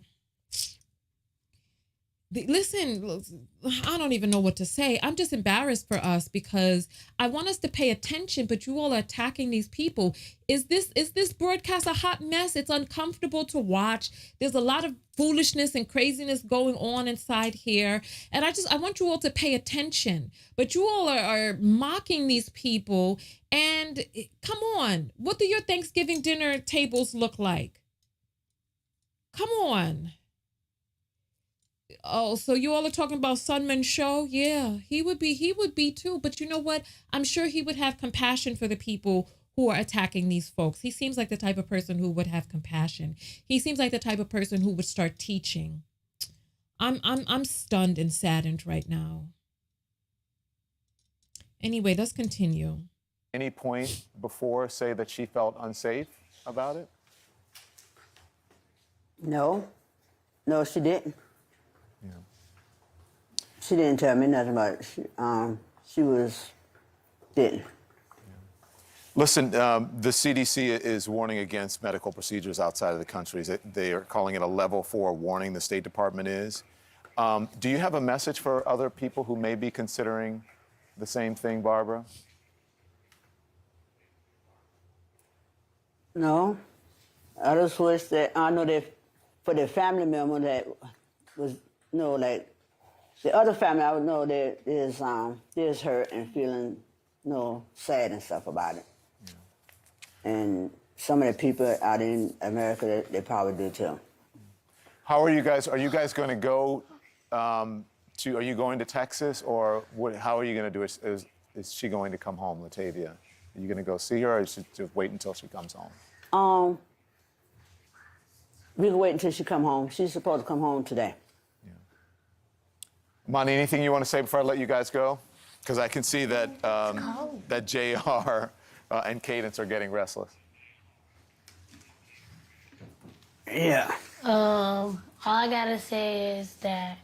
Listen, I don't even know what to say. I'm just embarrassed for us because I want us to pay attention, but you all are attacking these people. Is this broadcast a hot mess? It's uncomfortable to watch. There's a lot of foolishness and craziness going on inside here. And I want you all to pay attention. But you all are mocking these people. And come on, what do your Thanksgiving dinner tables look like? Come on. Oh, so you all are talking about Sunman Show? Yeah, he would be too. But you know what? I'm sure he would have compassion for the people who are attacking these folks. He seems like the type of person who would have compassion. He seems like the type of person who would start teaching. I'm stunned and saddened right now. Anyway, let's continue. Any point before say that she felt unsafe about it? No, she didn't. Yeah. She didn't tell me nothing about it. She didn't. Listen, the CDC is warning against medical procedures outside of the country. They are calling it a level 4 warning, the State Department is. Do you have a message for other people who may be considering the same thing, Barbara? No. I just wish that, I know that for the family member that was, like, the other family, I would know that is hurt and feeling, sad and stuff about it. Yeah. And some of the people out in America, they probably do too. How are you guys? Are you guys going to go are you going to Texas, or how are you going to do it? Is she going to come home, Latavia? Are you going to go see her, or is she just wait until she comes home? We can wait until she come home. She's supposed to come home today. Monty, anything you want to say before I let you guys go? Because I can see that that JR and Cadence are getting restless. Yeah. All I gotta say is that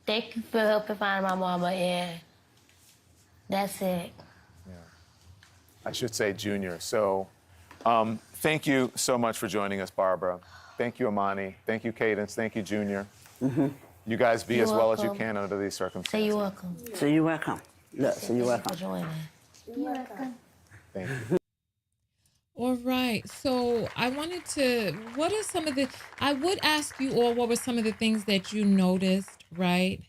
thank you for helping find my mama, and that's it. Yeah. I should say Junior. So thank you so much for joining us, Barbara. Thank you, Amani. Thank you, Cadence. Thank you, Junior. Mm-hmm. You guys be as well as you can under these circumstances. Say you're welcome. Say you're welcome. Look, say you're welcome. For joining. You're welcome. Thank you. All right. So I wanted to, I would ask you all what were some of the things that you noticed, right,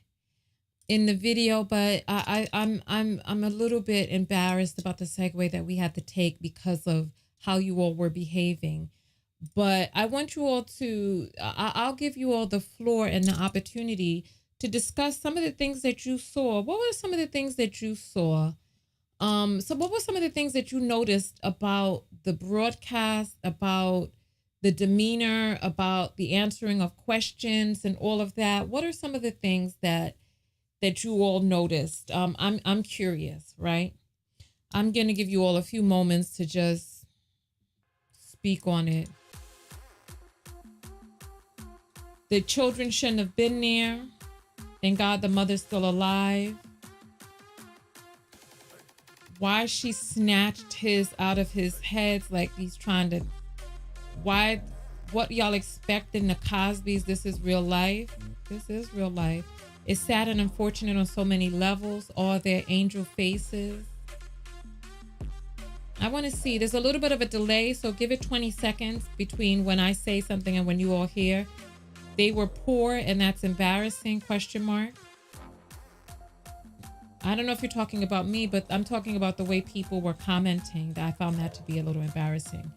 in the video, but I'm a little bit embarrassed about the segue that we had to take because of how you all were behaving. But I want you all to, I'll give you all the floor and the opportunity to discuss some of the things that you saw. What were some of the things that you saw? So what were some of the things that you noticed about the broadcast, about the demeanor, about the answering of questions and all of that? What are some of the things that you all noticed? I'm curious, right? I'm going to give you all a few moments to just speak on it. The children shouldn't have been there. Thank God the mother's still alive. Why she snatched his out of his head like he's trying to... Why? What y'all expect in the Cosbys? This is real life. This is real life. It's sad and unfortunate on so many levels. All their angel faces. I want to see. There's a little bit of a delay, so give it 20 seconds between when I say something and when you all hear. They were poor and that's embarrassing, question mark. I don't know if you're talking about me, but I'm talking about the way people were commenting. I found that to be a little embarrassing.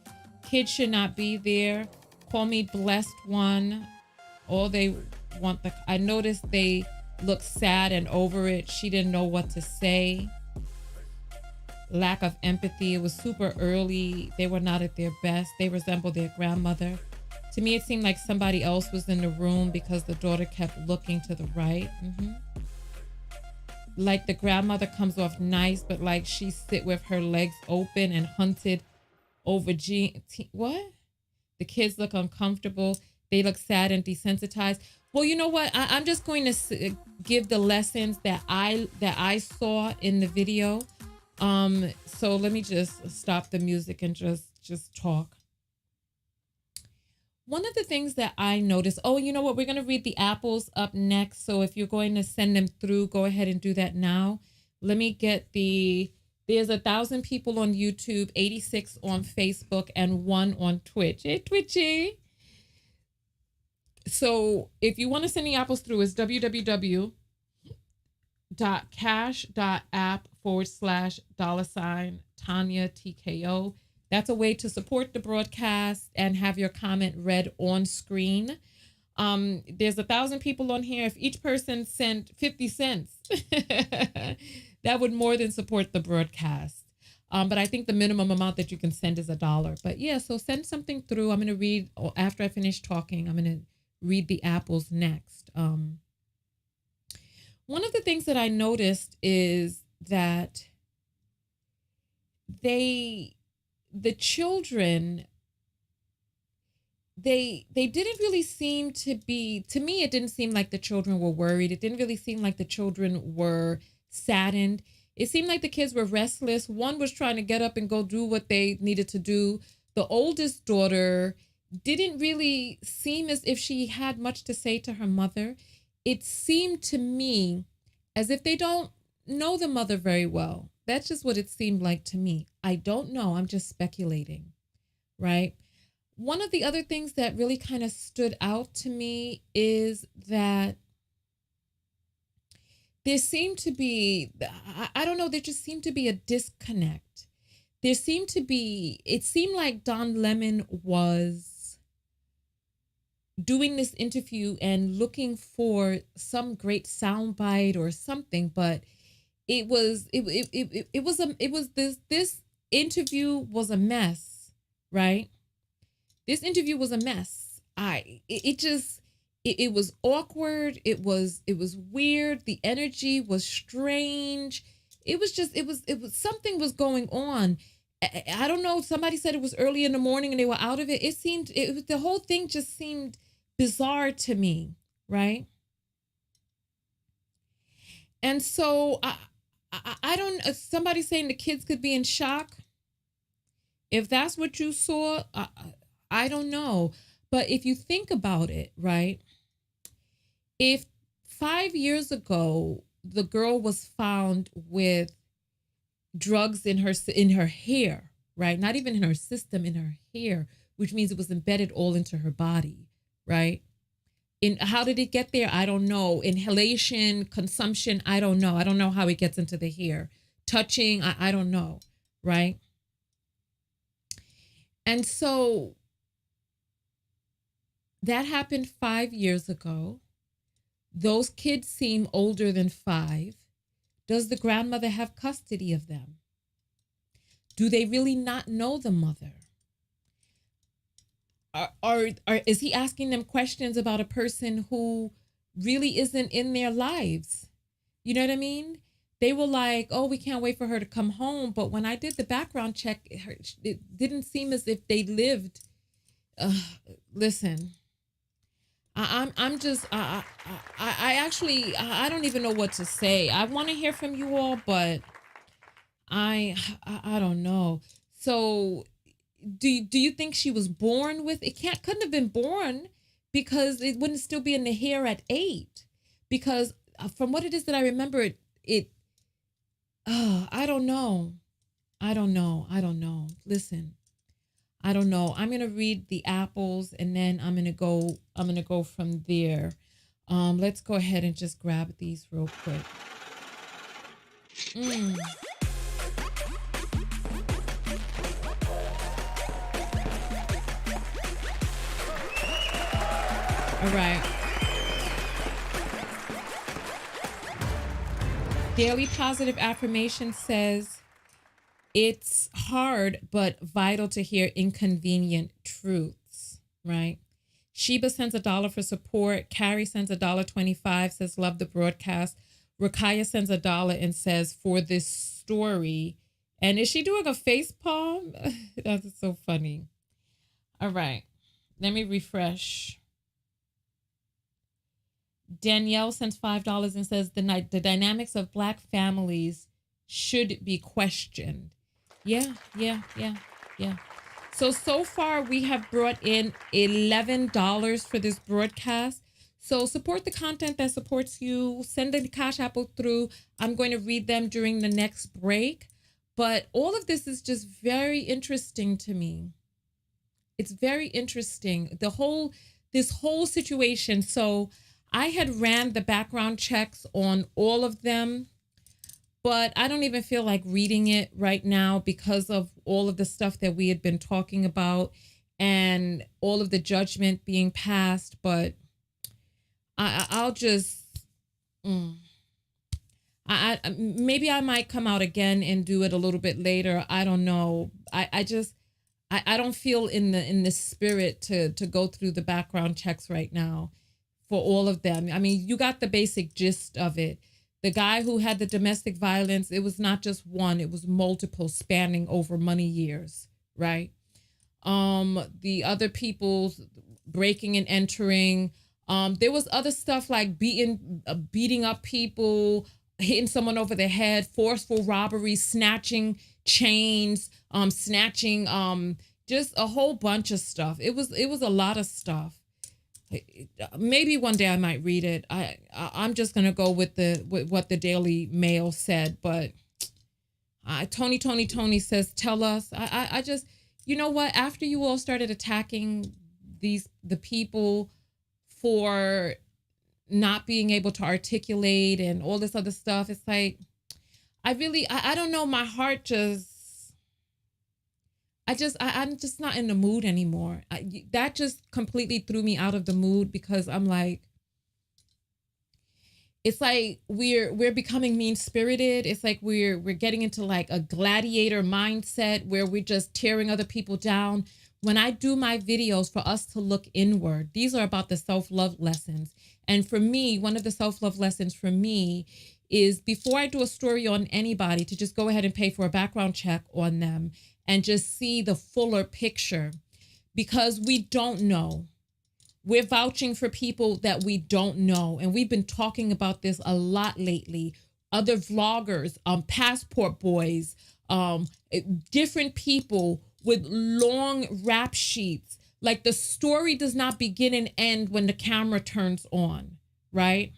Kids should not be there. Call me blessed one. All they want I noticed they look sad and over it. She didn't know what to say. Lack of empathy. It was super early. They were not at their best. They resembled their grandmother. To me, it seemed like somebody else was in the room because the daughter kept looking to the right. Like the grandmother comes off nice, but like she sit with her legs open and hunted over what? The kids look uncomfortable. They look sad and desensitized. Well, you know what? I'm just going to give the lessons that I saw in the video. So let me just stop the music and just talk. One of the things that I noticed, oh, you know what? We're going to read the apples up next. So if you're going to send them through, go ahead and do that now. Let me get there's 1,000 people on YouTube, 86 on Facebook, and 1 on Twitch. Hey, Twitchy. So if you want to send the apples through, it's www.cash.app/$ Tonya TKO. That's a way to support the broadcast and have your comment read on screen. There's 1,000 people on here. If each person sent 50 cents, that would more than support the broadcast. But I think the minimum amount that you can send is $1. But yeah, so send something through. I'm going to read, after I finish talking, I'm going to read the apples next. One of the things that I noticed is that the children, they didn't really seem to be, to me, it didn't seem like the children were worried. It didn't really seem like the children were saddened. It seemed like the kids were restless. One was trying to get up and go do what they needed to do. The oldest daughter didn't really seem as if she had much to say to her mother. It seemed to me as if they don't know the mother very well. That's just what it seemed like to me. I don't know. I'm just speculating, right? One of the other things that really kind of stood out to me is that there seemed to be, I don't know, there just seemed to be a disconnect. It seemed like Don Lemon was doing this interview and looking for some great soundbite or something, but this interview was a mess, right? This interview was a mess. It was awkward. It was weird. The energy was strange. It was something was going on. I don't know. Somebody said it was early in the morning and they were out of it. The whole thing just seemed bizarre to me, right? And so I don't, somebody saying the kids could be in shock. If that's what you saw, I don't know. But if you think about it, right? If 5 years ago, the girl was found with drugs in her hair, right? Not even in her system, in her hair, which means it was embedded all into her body, right? How did it get there? I don't know. Inhalation, consumption, I don't know. I don't know how it gets into the hair. Touching, I don't know, right? And so that happened 5 years ago. Those kids seem older than 5. Does the grandmother have custody of them? Do they really not know the mother? Is he asking them questions about a person who really isn't in their lives? You know what I mean? They were like, oh, we can't wait for her to come home. But when I did the background check, it didn't seem as if they lived. Listen, I'm just I actually I don't even know what to say. I want to hear from you all, but I don't know. So do you think she was born with it? Couldn't have been born because it wouldn't still be in the hair at 8. Because from what it is that I remember, it I don't know. I don't know. I don't know. Listen, I don't know. I'm gonna read the apples and then I'm gonna go from there. Let's go ahead and just grab these real quick. Mm. All right. Daily Positive Affirmation says it's hard but vital to hear inconvenient truths, right? Sheba sends $1 for support. Carrie sends $1.25, says love the broadcast. Rakaya sends $1 and says for this story. And is she doing a face palm? That's so funny. All right. Let me refresh. Danielle sends $5 and says the dynamics of Black families should be questioned. Yeah. So far we have brought in $11 for this broadcast. So support the content that supports you. Send the Cash Apple through. I'm going to read them during the next break. But all of this is just very interesting to me. It's very interesting. This whole situation. So I had ran the background checks on all of them, but I don't even feel like reading it right now because of all of the stuff that we had been talking about and all of the judgment being passed. But I'll just, maybe I might come out again and do it a little bit later. I don't know. I don't feel in the spirit to go through the background checks right now for all of them. I mean, you got the basic gist of it. The guy who had the domestic violence, it was not just one, it was multiple spanning over many years, right? The other people breaking and entering. There was other stuff like beating up people, hitting someone over the head, forceful robbery, snatching chains, snatching, just a whole bunch of stuff. It was a lot of stuff. Maybe one day I might read it. I'm just gonna go with what the Daily Mail said. But Tony says, tell us. I just, you know what? After you all started attacking the people for not being able to articulate and all this other stuff, it's like I don't know. My heart I'm just not in the mood anymore. That just completely threw me out of the mood because I'm like, it's like we're becoming mean-spirited. It's like we're getting into like a gladiator mindset where we're just tearing other people down. When I do my videos for us to look inward, these are about the self-love lessons. And for me, one of the self-love lessons for me is before I do a story on anybody, to just go ahead and pay for a background check on them and just see the fuller picture, because we don't know. We're vouching for people that we don't know. And we've been talking about this a lot lately. Other vloggers, passport boys, different people with long rap sheets. Like the story does not begin and end when the camera turns on, right?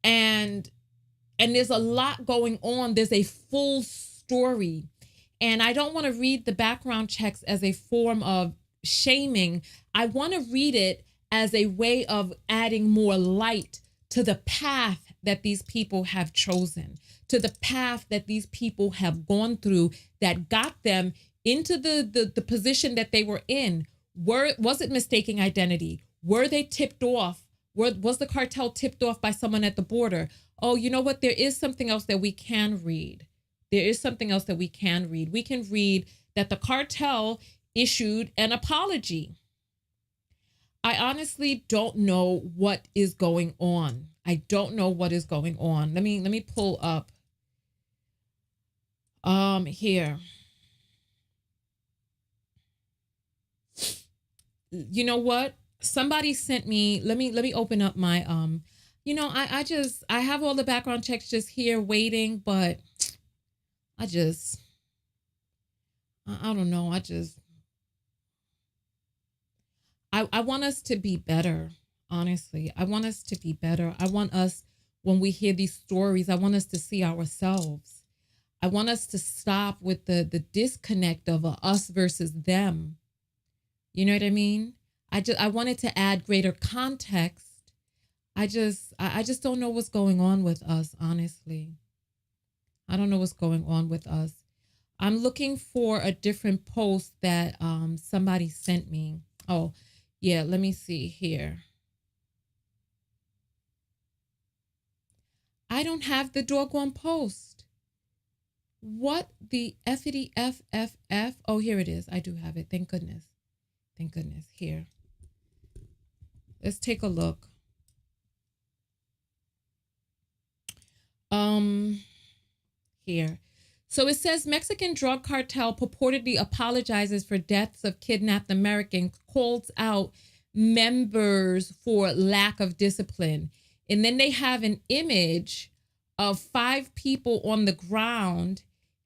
And there's a lot going on. There's a full story. And I don't want to read the background checks as a form of shaming. I want to read it as a way of adding more light to the path that these people have chosen, to the path that these people have gone through that got them into the position that they were in. Was it mistaking identity? Were they tipped off? Was the cartel tipped off by someone at the border? Oh, you know what? There is something else that we can read. There is something else that we can read. We can read that the cartel issued an apology. I honestly don't know what is going on. I don't know what is going on. Let me pull up here. You know what? somebody sent me, let me open up my, I have all the background checks just here waiting, but I don't know. I want us to be better. Honestly, I want us to be better. I want us, when we hear these stories, I want us to see ourselves. I want us to stop with the disconnect of us versus them. You know what I mean? I wanted to add greater context. I just don't know what's going on with us, honestly. I don't know what's going on with us. I'm looking for a different post that somebody sent me. Oh, yeah, let me see here. I don't have the doggone post. What the effity FFF? Oh, here it is. I do have it. Thank goodness. Thank goodness. Here. Let's take a look. Here. So it says Mexican drug cartel purportedly apologizes for deaths of kidnapped Americans, calls out members for lack of discipline. And then they have an image of 5 people on the ground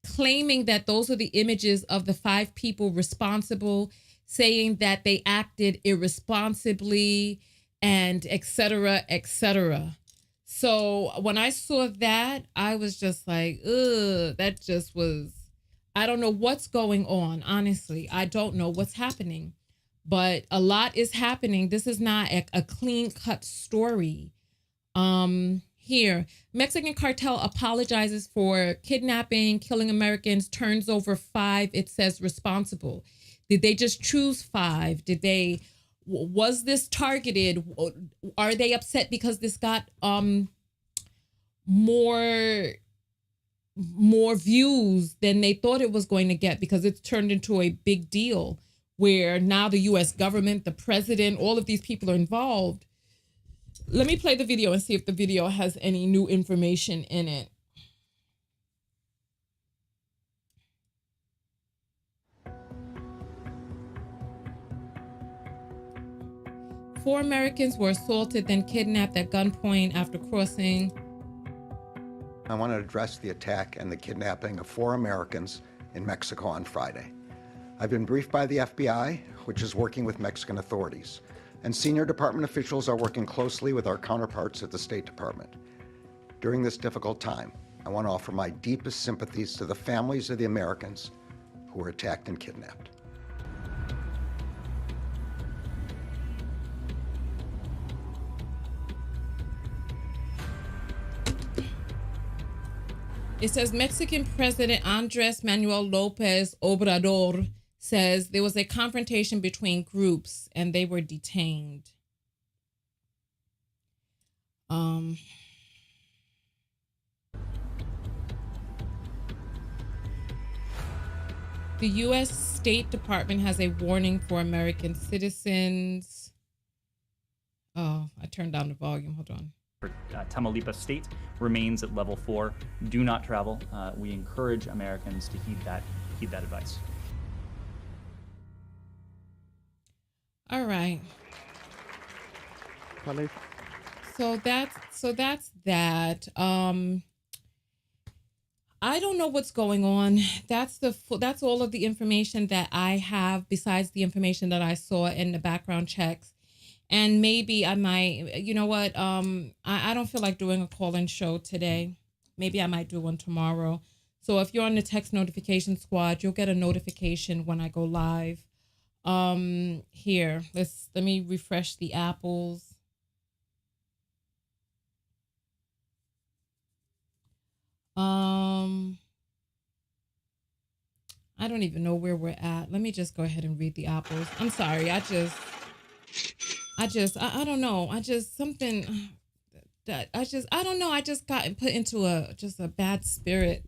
claiming that those are the images of the 5 people responsible, saying that they acted irresponsibly and et cetera, et cetera. So when I saw that, I was just like, ugh, that just was, I don't know what's going on. Honestly, I don't know what's happening, but a lot is happening. This is not a clean cut story. Here, Mexican cartel apologizes for kidnapping, killing Americans, turns over 5, it says, responsible. Did they just choose 5? Was this targeted? Are they upset because this got more views than they thought it was going to get, because it's turned into a big deal where now the US government, the president, all of these people are involved? Let me play the video and see if the video has any new information in it. Four Americans were assaulted, then kidnapped at gunpoint after crossing. I want to address the attack and the kidnapping of 4 Americans in Mexico on Friday. I've been briefed by the FBI, which is working with Mexican authorities, and senior department officials are working closely with our counterparts at the State Department. During this difficult time, I want to offer my deepest sympathies to the families of the Americans who were attacked and kidnapped. It says Mexican President Andrés Manuel López Obrador says there was a confrontation between groups and they were detained. The U.S. State Department has a warning for American citizens. Oh, I turned down the volume. Hold on. Tamaulipas State remains at level 4. Do not travel. We encourage Americans to heed that advice. All right. So that's that. I don't know what's going on. That's all of the information that I have, besides the information that I saw in the background checks. And maybe I might, you know what? I don't feel like doing a call-in show today. Maybe I might do one tomorrow. So if you're on the text notification squad, you'll get a notification when I go live. Here, let me refresh the apples. I don't even know where we're at. Let me just go ahead and read the apples. I'm sorry. I don't know. I don't know. I just got put into a bad spirit.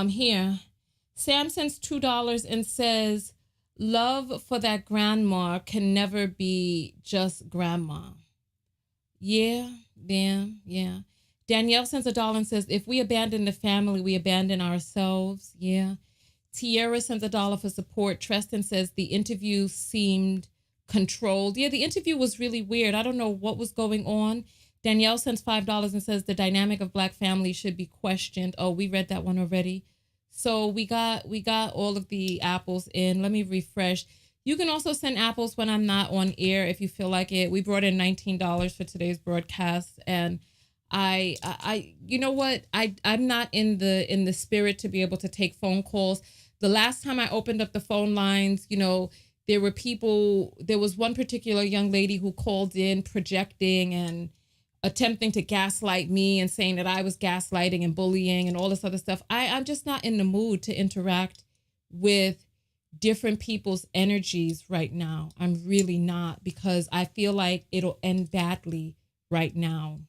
Here, Sam sends $2 and says, love for that grandma can never be just grandma. Yeah. Danielle sends $1 and says, if we abandon the family, we abandon ourselves. Yeah. Tierra sends $1 for support. Treston says the interview seemed controlled. Yeah, the interview was really weird. I don't know what was going on. Danielle sends $5 and says the dynamic of Black families should be questioned. Oh, we read that one already. So we got all of the apples in. Let me refresh. You can also send apples when I'm not on air if you feel like it. We brought in $19 for today's broadcast, and I you know what? I'm not in the spirit to be able to take phone calls. The last time I opened up the phone lines, you know, there was one particular young lady who called in projecting and attempting to gaslight me and saying that I was gaslighting and bullying and all this other stuff. I'm just not in the mood to interact with different people's energies right now. I'm really not, because I feel like it'll end badly right now.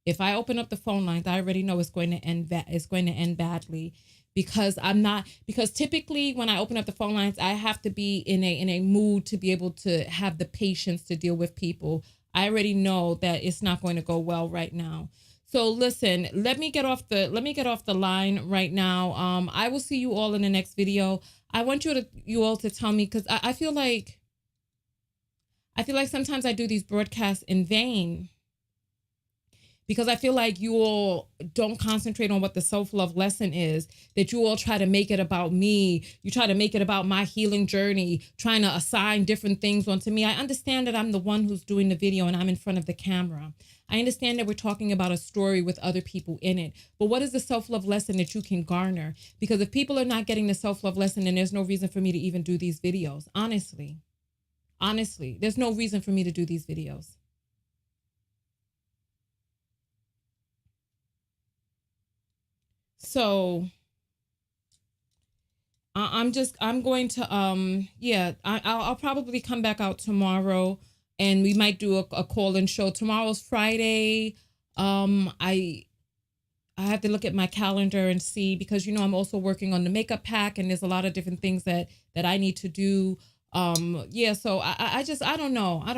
If I open up the phone lines, I already know it's going to end badly, because because typically when I open up the phone lines, I have to be in a mood to be able to have the patience to deal with people. I already know that it's not going to go well right now. So listen, let me get off the line right now. I will see you all in the next video. I want you all to tell me, because I feel like sometimes I do these broadcasts in vain, because I feel like you all don't concentrate on what the self-love lesson is, that you all try to make it about me. You try to make it about my healing journey, trying to assign different things onto me. I understand that I'm the one who's doing the video and I'm in front of the camera. I understand that we're talking about a story with other people in it. But what is the self-love lesson that you can garner? Because if people are not getting the self-love lesson, then there's no reason for me to even do these videos. Honestly, there's no reason for me to do these videos. So I'm going to, I'll probably come back out tomorrow, and we might do a call-in show. Tomorrow's Friday. I have to look at my calendar and see, because, you know, I'm also working on the makeup pack, and there's a lot of different things that I need to do. So I don't know. I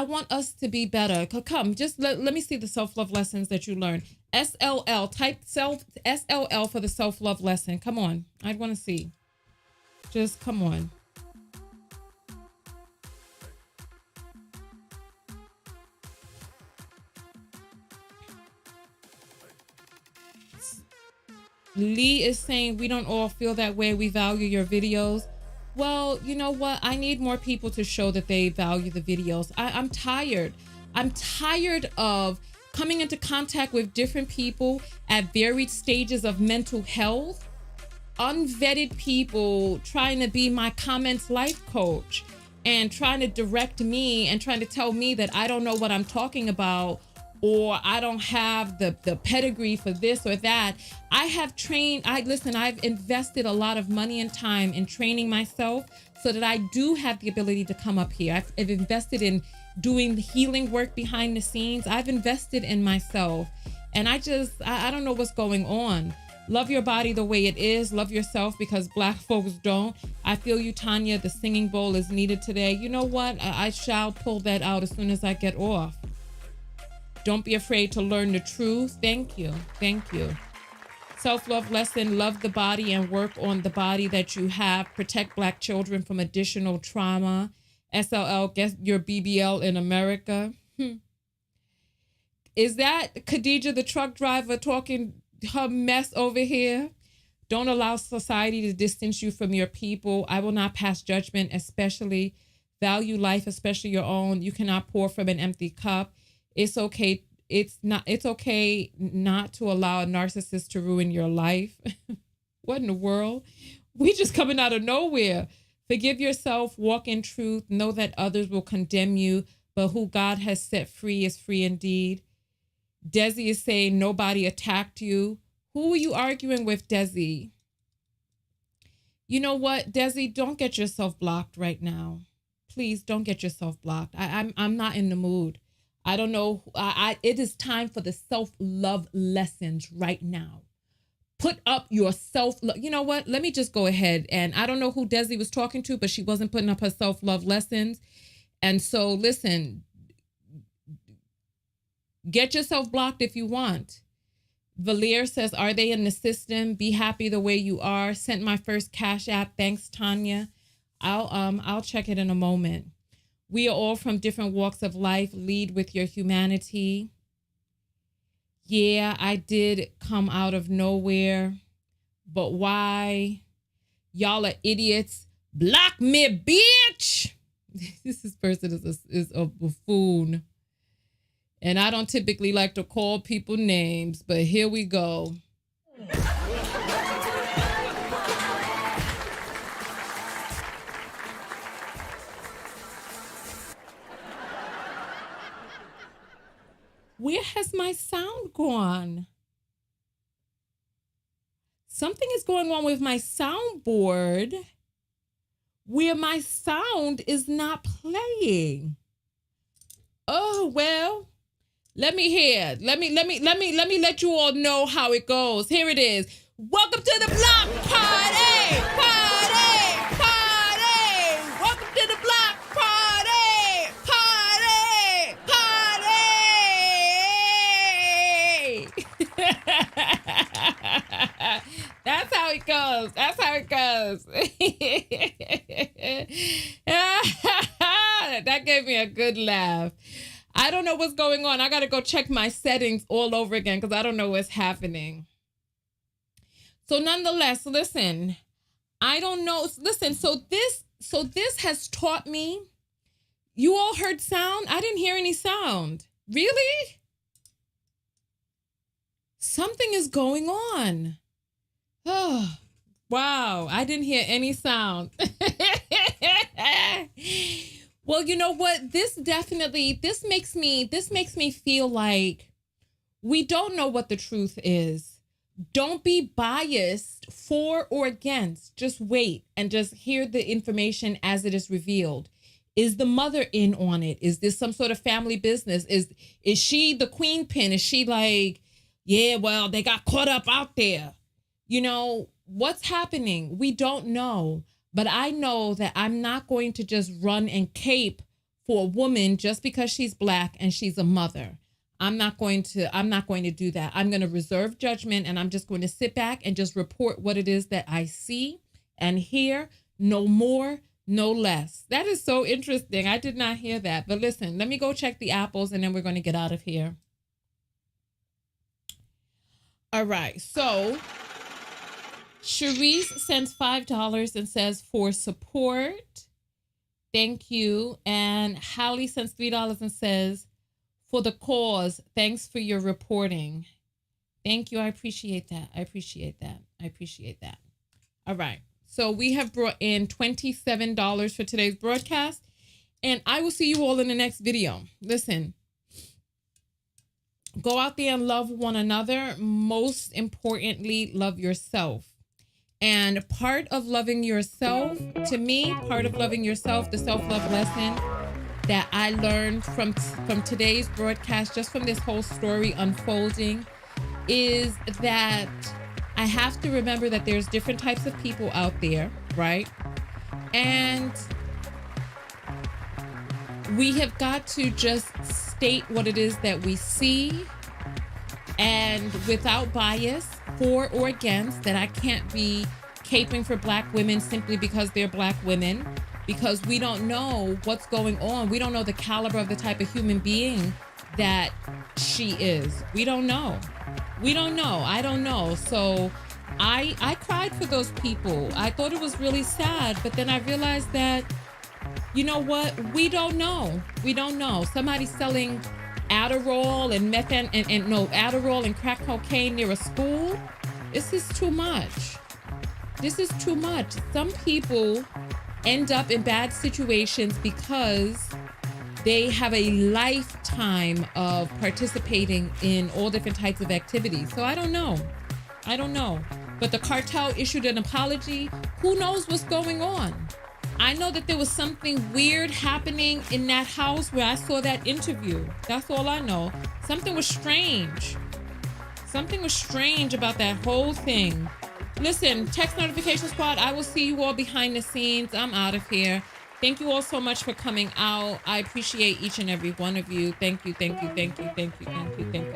want us to be better. Come, just let me see the self-love lessons that you learned. SLL, type SLL for the self-love lesson. Come on. I want to see. Just come on. Lee is saying we don't all feel that way. We value your videos. Well, you know what? I need more people to show that they value the videos. I'm tired. I'm tired of coming into contact with different people at varied stages of mental health, unvetted people trying to be my comments life coach and trying to direct me and trying to tell me that I don't know what I'm talking about, or I don't have the pedigree for this or that. I've invested a lot of money and time in training myself so that I do have the ability to come up here. I've invested in doing healing work behind the scenes. I've invested in myself, and I don't know what's going on. Love your body the way it is. Love yourself, because Black folks don't. I feel you, Tonya. The singing bowl is needed today. You know what? I shall pull that out as soon as I get off. Don't be afraid to learn the truth. Thank you. Thank you. Self-love lesson, love the body and work on the body that you have. Protect Black children from additional trauma. SLL, get your BBL in America. Is that Khadija, the truck driver, talking her mess over here? Don't allow society to distance you from your people. I will not pass judgment, especially value life, especially your own. You cannot pour from an empty cup. It's okay. It's okay not to allow a narcissist to ruin your life. What in the world? We just coming out of nowhere. Forgive yourself, walk in truth, know that others will condemn you, but who God has set free is free indeed. Desi is saying nobody attacked you. Who are you arguing with, Desi? You know what, Desi, don't get yourself blocked right now. Please don't get yourself blocked. I'm not in the mood. I don't know. It is time for the self-love lessons right now. Put up your self-love. You know what? Let me just go ahead. And I don't know who Desi was talking to, but she wasn't putting up her self-love lessons. And so listen, get yourself blocked if you want. Valir says, are they in the system? Be happy the way you are. Sent my first Cash App. Thanks, Tonya. I'll check it in a moment. We are all from different walks of life. Lead with your humanity. Yeah, I did come out of nowhere. But why? Y'all are idiots. Block me, bitch. This person is a buffoon. And I don't typically like to call people names, but here we go. Where has my sound gone? Something is going on with my soundboard where my sound is not playing. Oh, well, let me hear. Let me let you all know how it goes. Here it is. Welcome to the block party. Party. Party. Welcome to the block party. Party. Party. That's how it goes. That's how it goes. That gave me a good laugh. I don't know what's going on. I got to go check my settings all over again because I don't know what's happening. So nonetheless, listen, I don't know. Listen, so this has taught me. You all heard sound? I didn't hear any sound. Really? Something is going on. Oh, wow. I didn't hear any sound. Well, you know what? This makes me feel like we don't know what the truth is. Don't be biased for or against. Just wait and just hear the information as it is revealed. Is the mother in on it? Is this some sort of family business? Is she the queen pin? Is she like, yeah, well, they got caught up out there? You know, what's happening? We don't know. But I know that I'm not going to just run and cape for a woman just because she's Black and she's a mother. I'm not going to do that. I'm going to reserve judgment, and I'm just going to sit back and just report what it is that I see and hear. No more, no less. That is so interesting. I did not hear that. But listen, let me go check the apples, and then we're going to get out of here. All right. So Cherise sends $5 and says, for support. Thank you. And Hallie sends $3 and says, for the cause. Thanks for your reporting. Thank you. I appreciate that. I appreciate that. I appreciate that. All right. So we have brought in $27 for today's broadcast. And I will see you all in the next video. Listen. Go out there and love one another. Most importantly, love yourself. And part of loving yourself, to me, part of loving yourself, the self-love lesson that I learned from today's broadcast, just from this whole story unfolding, is that I have to remember that there's different types of people out there, right? And we have got to just state what it is that we see, and without bias, for or against, that I can't be caping for Black women simply because they're Black women, because we don't know what's going on. We don't know the caliber of the type of human being that she is. We don't know. We don't know. I don't know. So I cried for those people. I thought it was really sad, but then I realized that, you know what? We don't know. We don't know. Somebody's selling Adderall and Adderall and crack cocaine near a school. This is too much. This is too much. Some people end up in bad situations because they have a lifetime of participating in all different types of activities. So I don't know. I don't know. But the cartel issued an apology. Who knows what's going on? I know that there was something weird happening in that house where I saw that interview. That's all I know. Something was strange. Something was strange about that whole thing. Listen, Text Notification Squad, I will see you all behind the scenes. I'm out of here. Thank you all so much for coming out. I appreciate each and every one of you. Thank you, thank you, thank you, thank you, thank you, thank you.